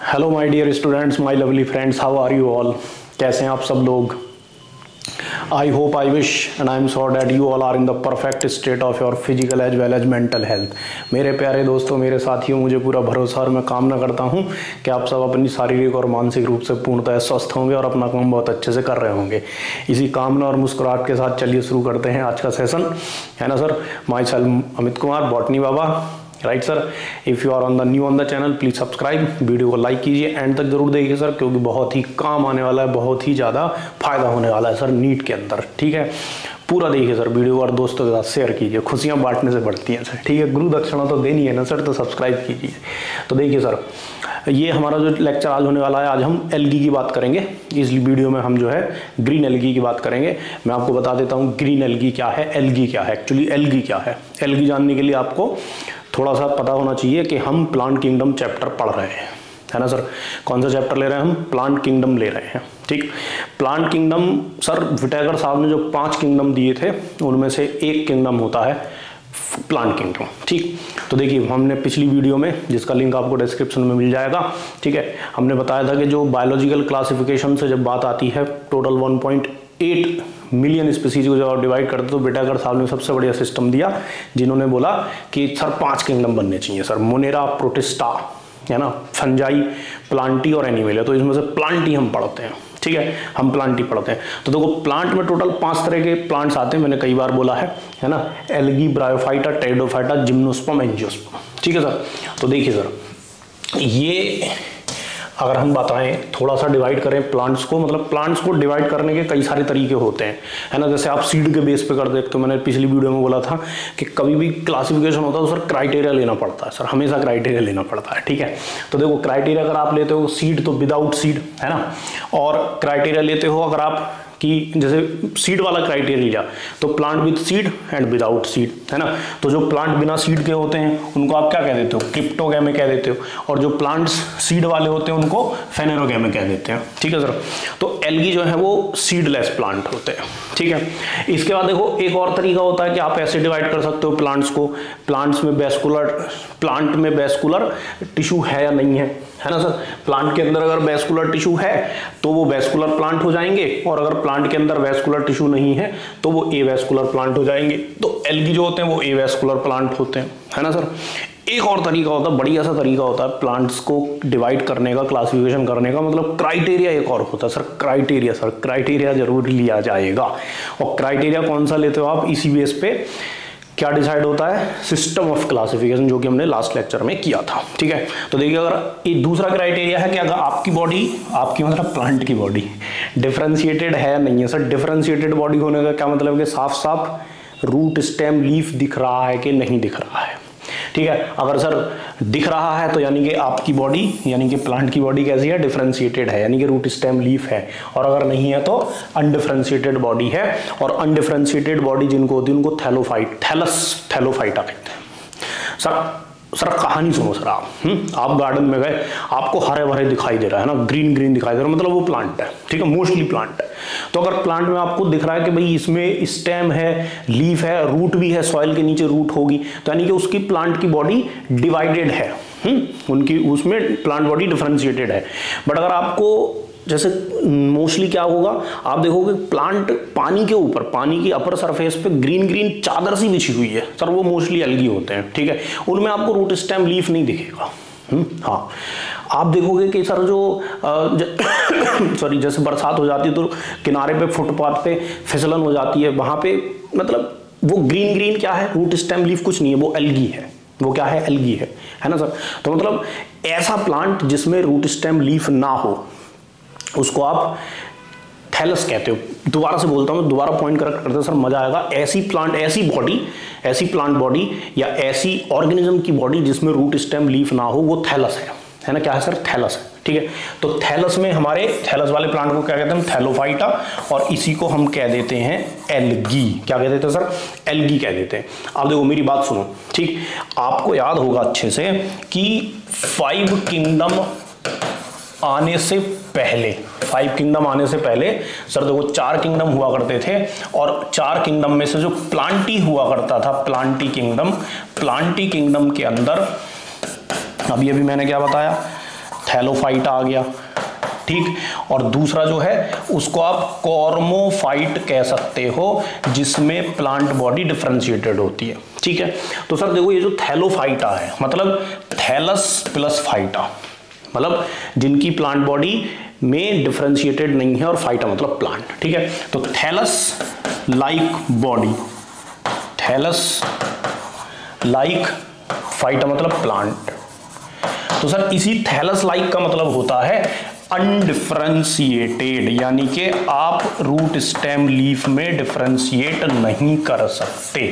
Hello my dear students, my lovely friends, how are you all. कैसे हैं आप सब लोग। I hope, I wish and I am sure that you all are in the perfect state of your physical as well as mental health. मेरे प्यारे दोस्तों, मेरे साथियों, मुझे पूरा भरोसा और मैं कामना करता हूं कि आप सब अपनी शारीरिक और मानसिक रूप से पूर्णतः स्वस्थ होंगे और अपना काम बहुत अच्छे से कर रहे होंगे। इसी कामना और मुस्कुराहट के साथ चलिए शुरू करते हैं आज का सेशन, है ना sir. Myself Amit Kumar, botany Baba, right sir. If you are on the new on the channel, please subscribe, video को लाइक कीजिए, एंड तक जरूर देखिए सर, क्योंकि बहुत ही काम आने वाला है, बहुत ही ज़्यादा फायदा होने वाला है सर नीट के अंदर। ठीक है, पूरा देखिए सर वीडियो और दोस्तों के साथ शेयर कीजिए, खुशियाँ बांटने से बढ़ती हैं सर। ठीक है, गुरु दक्षिणा तो देनी है ना सर, तो सब्सक्राइब कीजिए। तो देखिए सर, ये हमारा जो लेक्चर आज होने वाला है, आज हम एल्गी की बात करेंगे। इस वीडियो में हम जो है ग्रीन एल्गी की बात करेंगे। मैं आपको बता देता हूँ ग्रीन एल्गी क्या है, एल्गी क्या है। एक्चुअली एल्गी क्या है, एल्गी जानने के लिए आपको थोड़ा सा पता होना चाहिए कि हम प्लांट किंगडम चैप्टर पढ़ रहे हैं, है ना सर। कौन सा चैप्टर ले रहे हैं हम? प्लांट किंगडम ले रहे हैं। ठीक, प्लांट किंगडम सर विटेकर साहब ने जो 5 किंगडम दिए थे उनमें से एक किंगडम होता है प्लांट किंगडम। ठीक, तो देखिए हमने पिछली वीडियो में, जिसका लिंक आपको डिस्क्रिप्शन में मिल जाएगा, ठीक है, हमने बताया था कि जो बायोलॉजिकल क्लासिफिकेशन से जब बात आती है, टोटल 1.8 मिलियन स्पीसीज को जब आप डिवाइड करते तो विटेकर साहब ने सबसे बढ़िया सिस्टम दिया, जिन्होंने बोला कि सर 5 किंगडम बनने चाहिए सर, मोनेरा, प्रोटिस्टा, है ना, फंजाई, प्लांटी और एनिमल। तो इसमें से प्लांटी हम पढ़ते हैं। ठीक है, हम प्लांटी पढ़ते हैं। तो देखो प्लांट में टोटल 5 तरह के प्लांट्स आते हैं, मैंने कई बार बोला है ना, algae, bryophyta, pteridophyta, gymnosperm, angiosperm. ठीक है सर, तो देखिए सर, ये अगर हम बताएं, थोड़ा सा डिवाइड करें प्लांट्स को, मतलब प्लांट्स को डिवाइड करने के कई सारे तरीके होते हैं, है ना। जैसे आप सीड के बेस पे कर देखते हो, मैंने पिछली वीडियो में बोला था कि कभी भी क्लासिफिकेशन होता है तो सर क्राइटेरिया लेना पड़ता है सर, हमेशा क्राइटेरिया लेना पड़ता है। ठीक है, तो देखो क्राइटेरिया अगर आप लेते हो सीड तो विदाउट सीड, है ना, और क्राइटेरिया लेते हो अगर आप कि जैसे सीड वाला क्राइटेरिया लिया तो plant with seed and without seed, है ना। तो जो प्लांट बिना सीड के होते हैं उनको आप क्या कह देते हो? क्रिप्टोगैमे कह देते हो, और जो प्लांट्स सीड वाले होते हैं उनको फेनेरोगैमे कह देते हैं। ठीक है सर, तो एल्गी जो है वो सीडलेस प्लांट होते हैं। ठीक है, इसके बाद देखो एक और तरीका होता है कि आप ऐसे डिवाइड कर सकते हो प्लांट्स को, प्लांट में वेस्कुलर टिश्यू है या नहीं है ना सर। प्लांट के अंदर अगर वेस्कुलर टिश्यू है तो वो वेस्कुलर प्लांट हो जाएंगे, और अगर प्लांट के अंदर वेस्कुलर टिश्यू नहीं है तो वो एवेस्कुलर प्लांट हो जाएंगे। तो एल्गी जो होते हैं वो एवेस्कुलर प्लांट होते हैं, है ना सर। एक और तरीका होता है, बढ़िया सा तरीका होता है प्लांट्स को डिवाइड करने का, क्लासिफिकेशन करने का, मतलब क्राइटेरिया एक और होता है सर, क्राइटेरिया जरूर लिया जाएगा। और क्राइटेरिया कौन सा लेते हो आप? इसी बेस पे क्या डिसाइड होता है? सिस्टम ऑफ क्लासिफिकेशन, जो कि हमने लास्ट लेक्चर में किया था। ठीक है, तो देखिए अगर ये दूसरा क्राइटेरिया है कि अगर आपकी बॉडी, आपकी मतलब प्लांट की बॉडी डिफरेंशिएटेड है या नहीं है सर। डिफरेंशिएटेड बॉडी होने का क्या मतलब है कि साफ साफ रूट, स्टेम, लीफ दिख रहा है कि नहीं दिख रहा है। ठीक है, अगर सर दिख रहा है तो यानी कि आपकी बॉडी, यानी कि प्लांट की बॉडी कैसी है? डिफरेंशिएटेड है, यानी कि रूट, स्टेम, लीफ है। और अगर नहीं है तो अनडिफरेंशिएटेड बॉडी है। और अनडिफरेंशिएटेड बॉडी जिनको होती है उनको थैलोफाइटा कहते हैं। सर कहानी सुनो सर, आप गार्डन में गए, आपको हरे भरे दिखाई दे रहा है ना, ग्रीन ग्रीन दिखाई दे रहा है, मतलब वो प्लांट है। ठीक है, मोस्टली प्लांट है। तो अगर प्लांट में आपको दिख रहा है कि भाई इसमें स्टेम है, लीफ है, रूट भी है, सॉइल के नीचे रूट होगी, तो यानी कि उसकी प्लांट की बॉडी डिवाइडेड है, उनकी उसमें प्लांट बॉडी डिफरेंशिएटेड है। बट अगर आपको जैसे मोस्टली क्या होगा, आप देखोगे प्लांट पानी के ऊपर, पानी की अपर सरफेस पे ग्रीन ग्रीन चादर सी बिछी हुई है सर, वो मोस्टली एल्गी होते हैं। ठीक है, उनमें आपको रूट, स्टेम, लीफ नहीं दिखेगा। हाँ, आप देखोगे कि सर जो सॉरी जैसे बरसात हो जाती है तो किनारे पे, फुटपाथ पे फिसलन हो जाती है, वहां पे मतलब वो ग्रीन ग्रीन क्या है? रूट, स्टेम, लीफ कुछ नहीं है, वो एल्गी है। वो क्या है? एल्गी है ना सर। तो मतलब ऐसा प्लांट जिसमें रूट, स्टेम, लीफ ना हो उसको आप थैलस कहते हो। दोबारा से बोलता हूँ, दोबारा पॉइंट करेक्ट करते सर, मजा आएगा। ऐसी प्लांट बॉडी या ऐसी ऑर्गेनिज्म की बॉडी जिसमें रूट, स्टेम, लीफ ना हो, वो थैलस है ना। क्या है सर? थैलस है। ठीक है, तो थैलस में हमारे थैलस वाले प्लांट को क्या कहते हैं? थैलोफाइटा, और इसी को हम कह देते हैं एल्गी। क्या कह देते हैं सर? एल्गी कह देते हैं। अब देखो मेरी बात सुनो, ठीक, आपको याद होगा अच्छे से कि 5 किंगडम आने से पहले, 5 किंगडम आने से पहले सर देखो 4 किंगडम हुआ करते थे, और 4 किंगडम में से जो प्लांटी हुआ करता था, प्लांटी किंगडम के अंदर, अभी मैंने क्या बताया? थैलोफाइटा आ गया, ठीक। और दूसरा जो है उसको आप कॉर्मोफाइट कह सकते हो, जिसमें प्लांट बॉडी डिफरेंशिएटेड होती है, ठीक है। तो सर देखो ये जो थैलोफाइटा है मतलब थैलस प्लस फाइटा, मतलब जिनकी प्लांट बॉडी में डिफरेंशिएटेड नहीं है और फाइटा मतलब प्लांट, ठीक है। तो thallus like body, thallus like phyta मतलब प्लांट। तो सर इसी थैलस लाइक का मतलब होता है अनडिफरेंशिएटेड, यानी कि आप रूट स्टेम लीफ में डिफरेंशिएट नहीं कर सकते।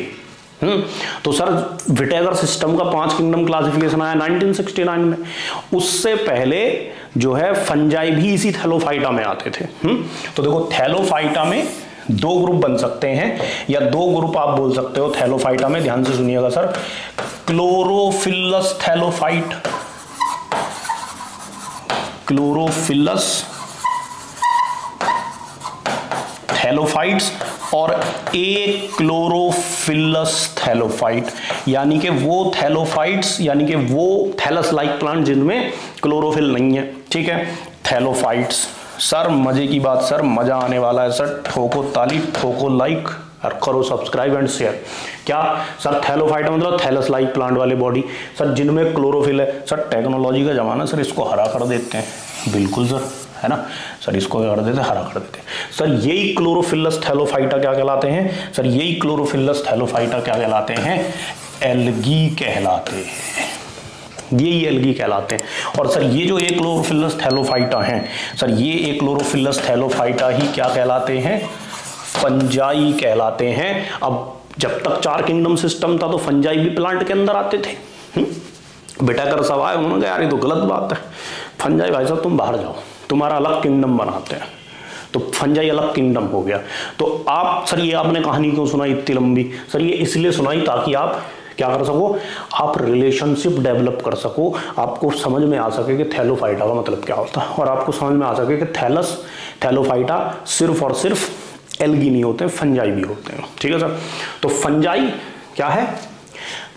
तो सर विटेगर सिस्टम का 5 किंगडम क्लासिफिकेशन आया 1969 में। उससे पहले जो है फंजाई भी इसी थैलोफाइटा में आते थे। तो देखो थैलोफाइटा में 2 ग्रुप बन सकते हैं, या 2 ग्रुप आप बोल सकते हो थैलोफाइटा में। ध्यान से सुनिएगा sir, chlorophyllous thallophyte, chlorophyllous thallophytes, और ए क्लोरोफिलस थैलोफाइट, यानी कि वो थैलोफाइट्स यानी कि वो थैलस लाइक प्लांट जिनमें क्लोरोफिल नहीं है, ठीक है, थैलोफाइट्स। सर मजे की बात, सर मजा आने वाला है सर। ठोको ताली, ठोको लाइक और करो सब्सक्राइब एंड शेयर। क्या सर थैलोफाइटा मतलब थैलस लाइक प्लांट वाले बॉडी सर जिनमें क्लोरोफिल है। सर टेक्नोलॉजी का जमाना सर, इसको हरा कर देते हैं, बिल्कुल सर, है ना सर, इसको कर देते हरा कर देते सर। यही क्लोरोफिलस थैलोफाइटा क्या कहलाते हैं सर, यही क्लोरोफिलस थैलोफाइटा क्या कहलाते हैं, एल्गी कहलाते हैं, यही एल्गी कहलाते हैं। और सर ये जो एक क्लोरोफिलस थैलोफाइटा हैं सर, ये एक क्लोरोफिलस थैलोफाइटा ही क्या कहलाते हैं, फंजाई कहलाते हैं। अब जब तक 4 किंगडम सिस्टम था तो फंजाई भी प्लांट के अंदर आते थे। बेटा कर सब आए, उन्होंने कहा यार ये तो गलत बात है, फंजाई भाई साहब तुम बाहर जाओ, तुम्हारा अलग किंगडम बनाते हैं। तो फंजाई अलग किंगडम हो गया। तो आप सर ये आपने कहानी क्यों सुनाई इतनी लंबी सर, ये इसलिए सुनाई ताकि आप क्या कर सको, आप रिलेशनशिप डेवलप कर सको, आपको समझ में आ सके कि थैलोफाइटा का मतलब क्या होता है, और आपको समझ में आ सके कि थैलस थैलोफाइटा सिर्फ और सिर्फ एल्गी नहीं होते हैं, फंजाई भी होते हैं, ठीक है सर। तो फंजाई क्या है,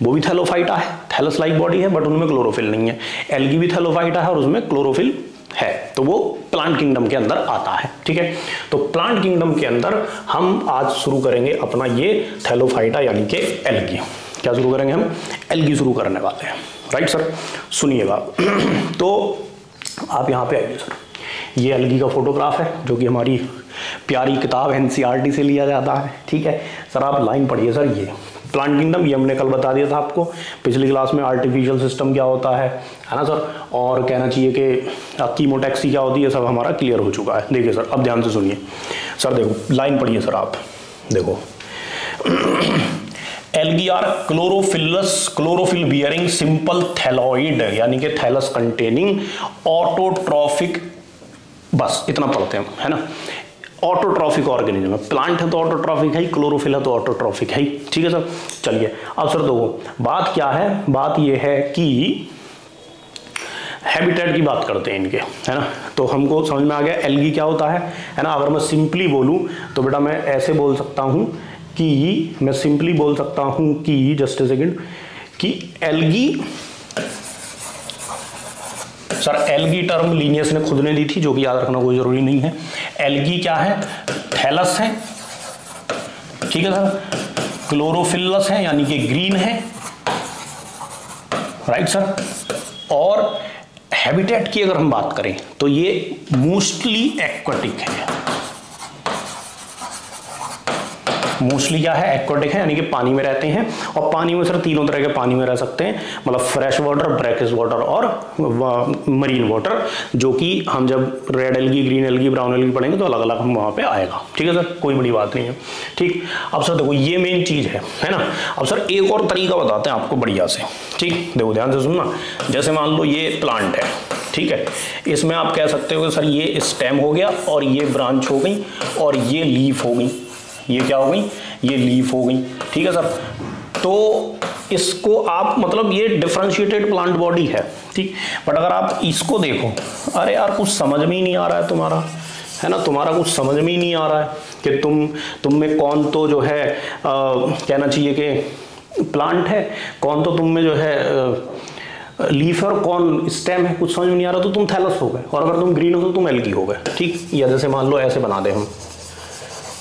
वो भी थैलोफाइटा है, थैलस लाइक बॉडी है, बट उनमें क्लोरोफिल नहीं है। एल्गी भी थैलोफाइटा है और उसमें क्लोरोफिल है, तो वो प्लांट किंगडम के अंदर आता है, ठीक है। तो प्लांट किंगडम के अंदर हम आज शुरू करेंगे अपना ये थैलोफाइटा यानी कि एल्गी। क्या शुरू करेंगे हम, एल्गी शुरू करने वाले हैं, राइट सर। सुनिएगा तो आप यहाँ पे आइए सर, ये एल्गी का फोटोग्राफ है जो कि हमारी प्यारी किताब एनसीईआरटी से लिया जाता है, ठीक है सर। आप लाइन पढ़िए सर, ये प्लांट किंगडम ये हमने कल बता दिया था आपको पिछली क्लास में, आर्टिफिशियल सिस्टम क्या होता है ना सर, और कहना चाहिए कि कीमोटैक्सी क्या होती है, सब हमारा क्लियर हो चुका है। देखिए सर अब ध्यान से सुनिए सर, देखो लाइन पढ़िए सर आप, देखो algae are chlorophyll bearing simple thalloid, यानी कि थैलस कंटेनिंग ऑटोट्रॉफिक, बस इतना पढ़ते हैं, है ना। ऑटोट्रॉफिक ऑर्गेनिज्म है, प्लांट है तो ऑटोट्रॉफिक है ही, क्लोरोफिल है तो ऑटोट्रॉफिक है ही, ठीक है सर। चलिए अब सर देखो बात क्या है, बात ये है कि हैबिटेट की बात करते हैं इनके, है ना। तो हमको समझ में आ गया एल्गी क्या होता है ना। अगर मैं सिंपली बोलूं तो बेटा मैं ऐसे बोल सकता हूं कि, मैं सिंपली बोल सकता हूं कि, जस्ट ए सेकेंड, कि algae, sir algae term Linnaeus ने खुद ने दी थी, जो कि याद रखना कोई जरूरी नहीं है। एल्गी क्या है, थैलस है, ठीक है सर, क्लोरोफिलस है यानी कि ग्रीन है, राइट सर। और हैबिटेट की अगर हम बात करें तो ये मोस्टली एक्वाटिक है, मोस्टली क्या है, एक्वाटिक है, यानी कि पानी में रहते हैं। और पानी में सर 3 तरह के पानी में रह सकते हैं, मतलब फ्रेश वाटर, ब्रैकिश वाटर और मरीन वाटर, जो कि हम जब red algae, green algae, brown algae पढ़ेंगे तो अलग अलग हम वहाँ पे आएगा, ठीक है सर, कोई बड़ी बात नहीं है, ठीक। अब सर देखो ये मेन चीज़ है ना। अब सर एक और तरीका बताते हैं आपको बढ़िया से, ठीक, देखो ध्यान से सुनना। जैसे मान लो ये प्लांट है, ठीक है, इसमें आप कह सकते हो कि सर ये स्टेम हो गया और ये ब्रांच हो गई और ये लीफ हो गई, ये क्या हो गई, ये लीफ हो गई, ठीक है सर। तो इसको आप मतलब ये डिफरेंशिएटेड प्लांट बॉडी है, ठीक। बट अगर आप इसको देखो, अरे यार कुछ समझ में ही नहीं आ रहा है तुम्हारा, है ना, तुम्हारा कुछ समझ में ही नहीं आ रहा है कि तुम में कौन तो जो है कहना चाहिए कि प्लांट है, कौन तो तुम में जो है लीफ है और कौन स्टेम है, कुछ समझ में नहीं आ रहा तो तुम थैलस हो गए, और अगर तुम ग्रीन हो तो तुम एल्गी हो गए, ठीक। या जैसे मान लो ऐसे बना दे हम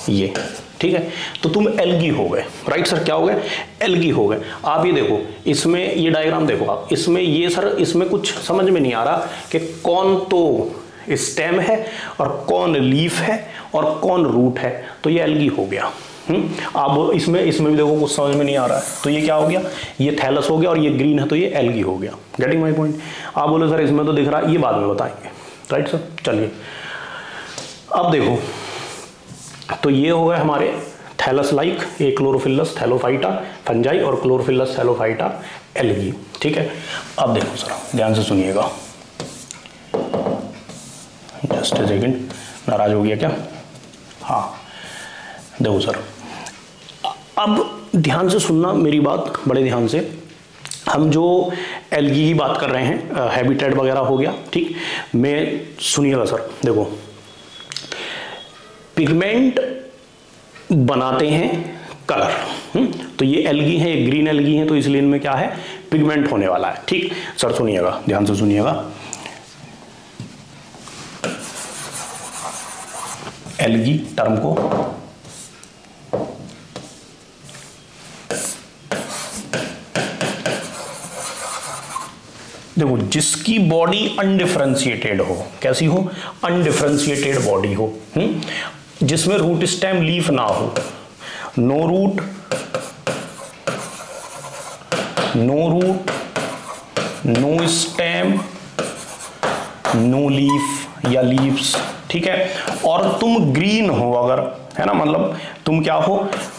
ये, ठीक है, तो तुम एल्गी हो गए, राइट सर, क्या हो गए, एल्गी हो गए। आप ये देखो, इसमें ये डायग्राम देखो आप, इसमें ये सर, इसमें कुछ समझ में नहीं आ रहा कि कौन तो स्टेम है और कौन लीफ है और कौन रूट है, तो ये एल्गी हो गया। अब इसमें भी देखो कुछ समझ में नहीं आ रहा है, तो ये क्या हो गया, ये थैलस हो गया, और ये ग्रीन है तो ये एल्गी हो गया। Getting my point. आप बोले सर इसमें तो दिख रहा है, ये बाद में बताएंगे, राइट सर। चलिए अब देखो, तो ये हो गए हमारे थैलस लाइक, ए क्लोरोफिलस थैलोफाइटा फंजाई और क्लोरोफिलस थैलोफाइटा एल्गी, ठीक है। अब देखो सर, ध्यान से सुनिएगा, जस्ट ए सेकेंड, नाराज हो गया क्या, हाँ देखो सर, अब ध्यान से सुनना मेरी बात, बड़े ध्यान से। हम जो एल्गी की बात कर रहे हैं, हैबिटेट वगैरह हो गया, ठीक, मैं सुनिएगा सर। देखो, पिगमेंट बनाते हैं कलर, तो ये एल्गी है, ये ग्रीन एल्गी है, तो इसलिए इनमें क्या है, पिगमेंट होने वाला है, ठीक। सर सुनिएगा, ध्यान से सुनिएगा, एल्गी टर्म को देखो, जिसकी बॉडी अनडिफरेंशिएटेड हो, कैसी हो, अनडिफरेंशिएटेड बॉडी हो, जिसमें रूट स्टेम लीफ ना हो, no root, no stem, no leaf या लीव्स, ठीक है। और तुम ग्रीन हो अगर, है ना, मतलब तुम क्या हो,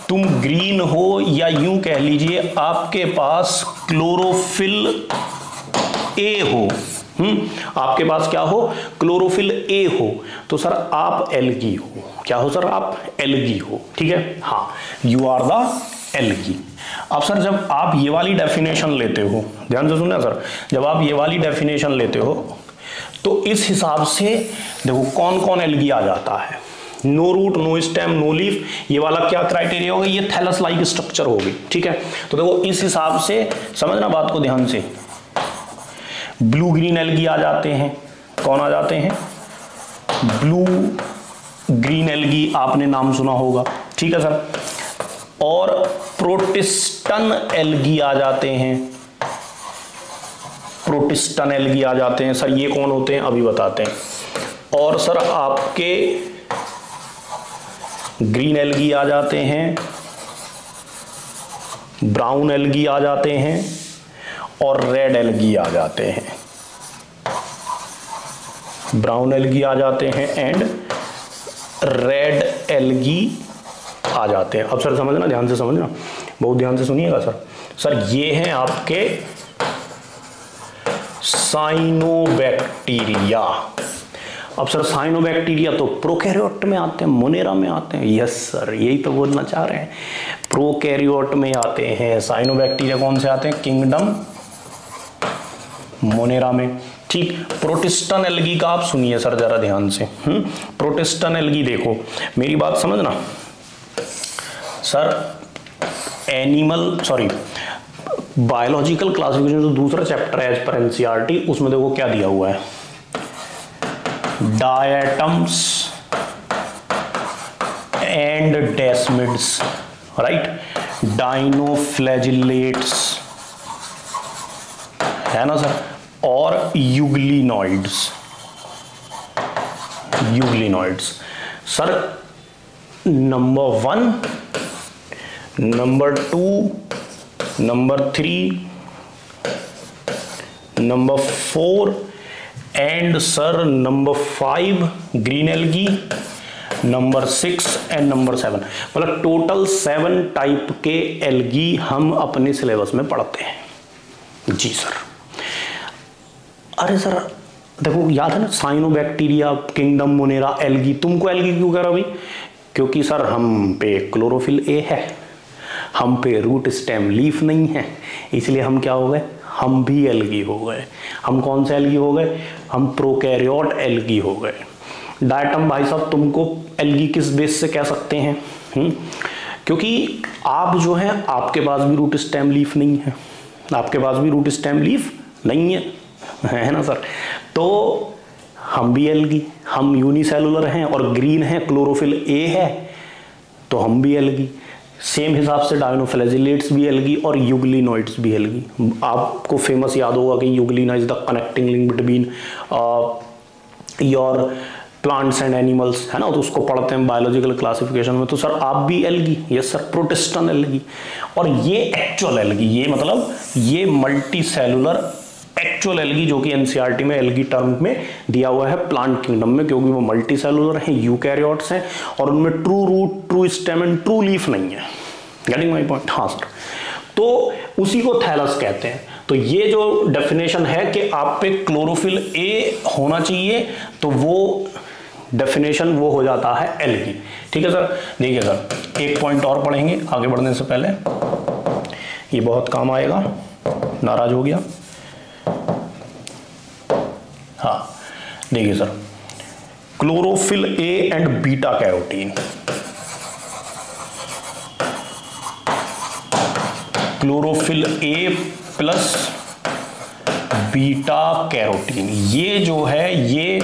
तुम ग्रीन हो, या यूं कह लीजिए आपके पास क्लोरोफिल ए हो, आपके पास क्या हो, क्लोरोफिल ए हो, तो सर आप एल्गी हो। क्या हो सर, आप एल्गी हो, ठीक है, हाँ, यू आर द एल्गी। अब सर जब आप ये वाली डेफिनेशन लेते हो, ध्यान से सुनना सर, जब आप ये वाली डेफिनेशन लेते हो तो इस हिसाब से देखो कौन कौन एल्गी आ जाता है, no root, no stem, no leaf, ये वाला क्या क्राइटेरिया होगा, ये थैलस लाइक स्ट्रक्चर होगी, ठीक है। तो देखो इस हिसाब से समझना बात को ध्यान से, ब्लू ग्रीन एल्गी आ जाते हैं, कौन आ जाते हैं, ब्लू ग्रीन एल्गी, आपने नाम सुना होगा, ठीक है सर। और प्रोटिस्टन एल्गी आ जाते हैं, प्रोटिस्टन एल्गी आ जाते हैं सर, ये कौन होते हैं अभी बताते हैं। और सर आपके ग्रीन एल्गी आ जाते हैं, ब्राउन एल्गी आ जाते हैं, और रेड एल्गी आ जाते हैं, ब्राउन एल्गी आ जाते हैं एंड रेड एल्गी आ जाते हैं। अब सर समझना, ध्यान से समझना, बहुत ध्यान से सुनिएगा सर। सर ये हैं आपके साइनोबैक्टीरिया। अब सर साइनोबैक्टीरिया तो प्रोकैरियोट में आते हैं, मोनेरा में आते हैं, यस सर, यही तो बोलना चाह रहे हैं, प्रोकैरियोट में आते हैं। साइनोबैक्टीरिया कौन से आते हैं, किंगडम मोनेरा में, ठीक। प्रोटिस्टन एल्गी का आप सुनिए सर जरा ध्यान से, प्रोटिस्टन एल्गी देखो, मेरी बात समझना sir, animal sorry biological classification जो दूसरा चैप्टर है एज पर एनसीईआरटी, उसमें देखो क्या दिया हुआ है, diatoms and desmids, right, dinoflagellates, है ना सर, और euglenoids, sir number 1, number 2, number 3, number 4 and sir number 5 green algae, number 6 and number 7, मतलब टोटल 7 टाइप के एल्गी हम अपने सिलेबस में पढ़ते हैं। जी सर। अरे सर देखो याद है ना, साइनोबैक्टीरिया, किंगडम मोनेरा, एल्गी, तुमको एल्गी क्यों कह रहा भाई, क्योंकि सर हम पे क्लोरोफिल ए है, हम पे रूट स्टेम लीफ नहीं है, इसलिए हम क्या हो गए, हम भी एल्गी हो गए। हम कौन से एल्गी हो गए, हम प्रोकैरियोट एल्गी हो गए। डायटम भाई साहब तुमको एल्गी किस बेस से कह सकते हैं, क्योंकि आप जो है आपके पास भी रूट स्टेम लीफ नहीं है, आपके पास भी रूट स्टेम लीफ नहीं है ना सर। तो हम भी एल्गी, हम यूनिसेलुलर हैं और ग्रीन है, क्लोरोफिल ए है, तो हम भी एल्गी। सेम हिसाब से डायनोफ्लैजिलेट्स भी एल्गी और यूग्लिनोइड्स भी एल्गी। आपको फेमस याद होगा कि Euglena is the connecting link between your plants and animals, है ना, तो उसको पढ़ते हैं बायोलॉजिकल क्लासिफिकेशन में। तो सर आप भी एल्गी, यस सर, प्रोटिस्टन एल्गी। और ये एक्चुअल एल्गी, ये मतलब ये मल्टी सेलुलर एक्चुअल एल्गी, जो कि एनसीईआरटी में एल्गी टर्म में दिया हुआ है प्लांट किंगडम में, क्योंकि वो मल्टी सेलुलर हैं, यूकैरियोट्स हैं और उनमें true root, true stem and true leaf नहीं है। Getting my point? हाँ सर। तो उसी को थैलस कहते हैं। तो ये जो डेफिनेशन है कि आप पे क्लोरोफिल ए होना चाहिए, तो वो डेफिनेशन वो हो जाता है एल्गी। ठीक है सर। देखिए सर, एक पॉइंट और पढ़ेंगे आगे बढ़ने से पहले, ये बहुत काम आएगा। नाराज हो गया? हाँ, देखिए sir, chlorophyll A and beta carotene. Chlorophyll A plus beta carotene, ये जो है ये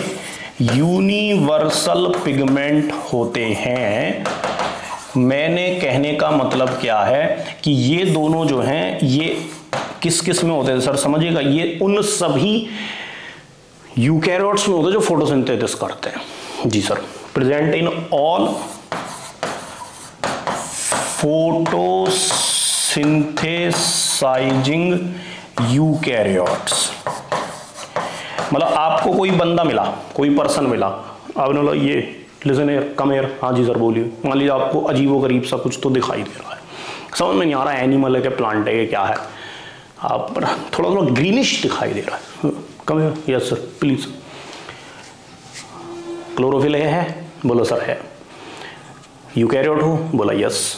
यूनिवर्सल पिगमेंट होते हैं। मैंने कहने का मतलब क्या है कि ये दोनों जो हैं ये किस किस में होते हैं सर, समझिएगा, ये उन सभी यूकैरियोट्स में होते हैं जो फोटोसिंथेसिस करते हैं। जी sir. Present in all photosynthesizing eukaryotes. मतलब आपको कोई बंदा मिला, कोई पर्सन मिला, आपने बोला ये लिसन हियर, कम हियर, हाँ जी सर बोलिए। मान लीजिए आपको अजीबोगरीब सा कुछ तो दिखाई दे रहा है, समझ में नहीं आ रहा है एनिमल है क्या, प्लांट है क्या है, आप थोड़ा थोड़ा ग्रीनिश दिखाई दे रहा है। Come here, yes sir please. Chlorophyll है? बोलो सर है। यूकैरियोट हो? बोला यस।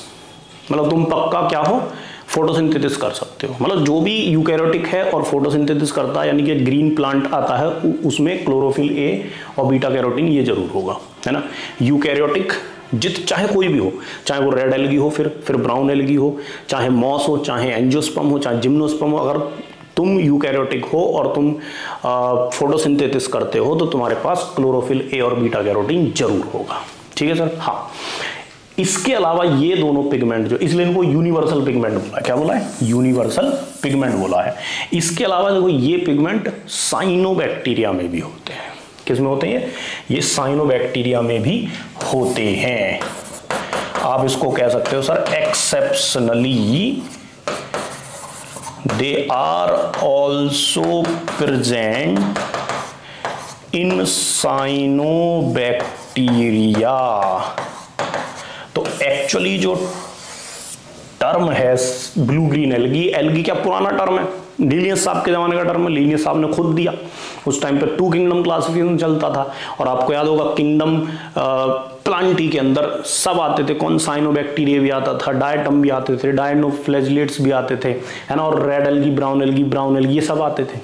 मतलब तुम पक्का क्या हो, फोटोसिंथेसिस कर सकते हो। मतलब जो भी यूकैरियोटिक है और फोटोसिंथेसिस करता है, यानी कि ग्रीन प्लांट आता है, उसमें क्लोरोफिल ए और बीटा कैरोटीन ये जरूर होगा, है ना। यूकैरियोटिक चाहे कोई भी हो, चाहे वो रेड एल्गी हो, फिर ब्राउन एल्गी हो, चाहे मॉस हो, चाहे एंजियोस्पर्म हो, चाहे जिम्नोस्पर्म हो, अगर तुम यूकैरियोटिक हो और तुम फोटोसिंथेसिस करते हो तो तुम्हारे पास क्लोरोफिल ए और बीटा कैरोटीन जरूर होगा। ठीक है सर। हाँ, इसके अलावा ये दोनों पिगमेंट जो, इसलिए इनको यूनिवर्सल पिगमेंट बोला है। क्या बोला है? यूनिवर्सल पिगमेंट बोला है। इसके अलावा देखो ये पिगमेंट साइनोबैक्टीरिया में भी होते हैं। किस में होते हैं? ये साइनोबैक्टीरिया में भी होते हैं। आप इसको कह सकते हो sir exceptionally they are also present in cyanobacteria. तो एक्चुअली जो टर्म है ब्लू ग्रीन एल्गी, एल्गी क्या पुराना टर्म है, लीनियस साहब के जमाने का टर्म है, लीनियस साहब ने खुद दिया। उस टाइम पे 2 किंगडम क्लासिफिकेशन चलता था और आपको याद होगा किंगडम प्लांटी के अंदर सब आते थे। कौन? साइनोबैक्टीरिया भी आता था, डायटम भी आते थे, डायनोफ्लैजिलेट्स भी आते थे, है ना, और रेड एल्गी, ब्राउन एल्गी, ये सब आते थे।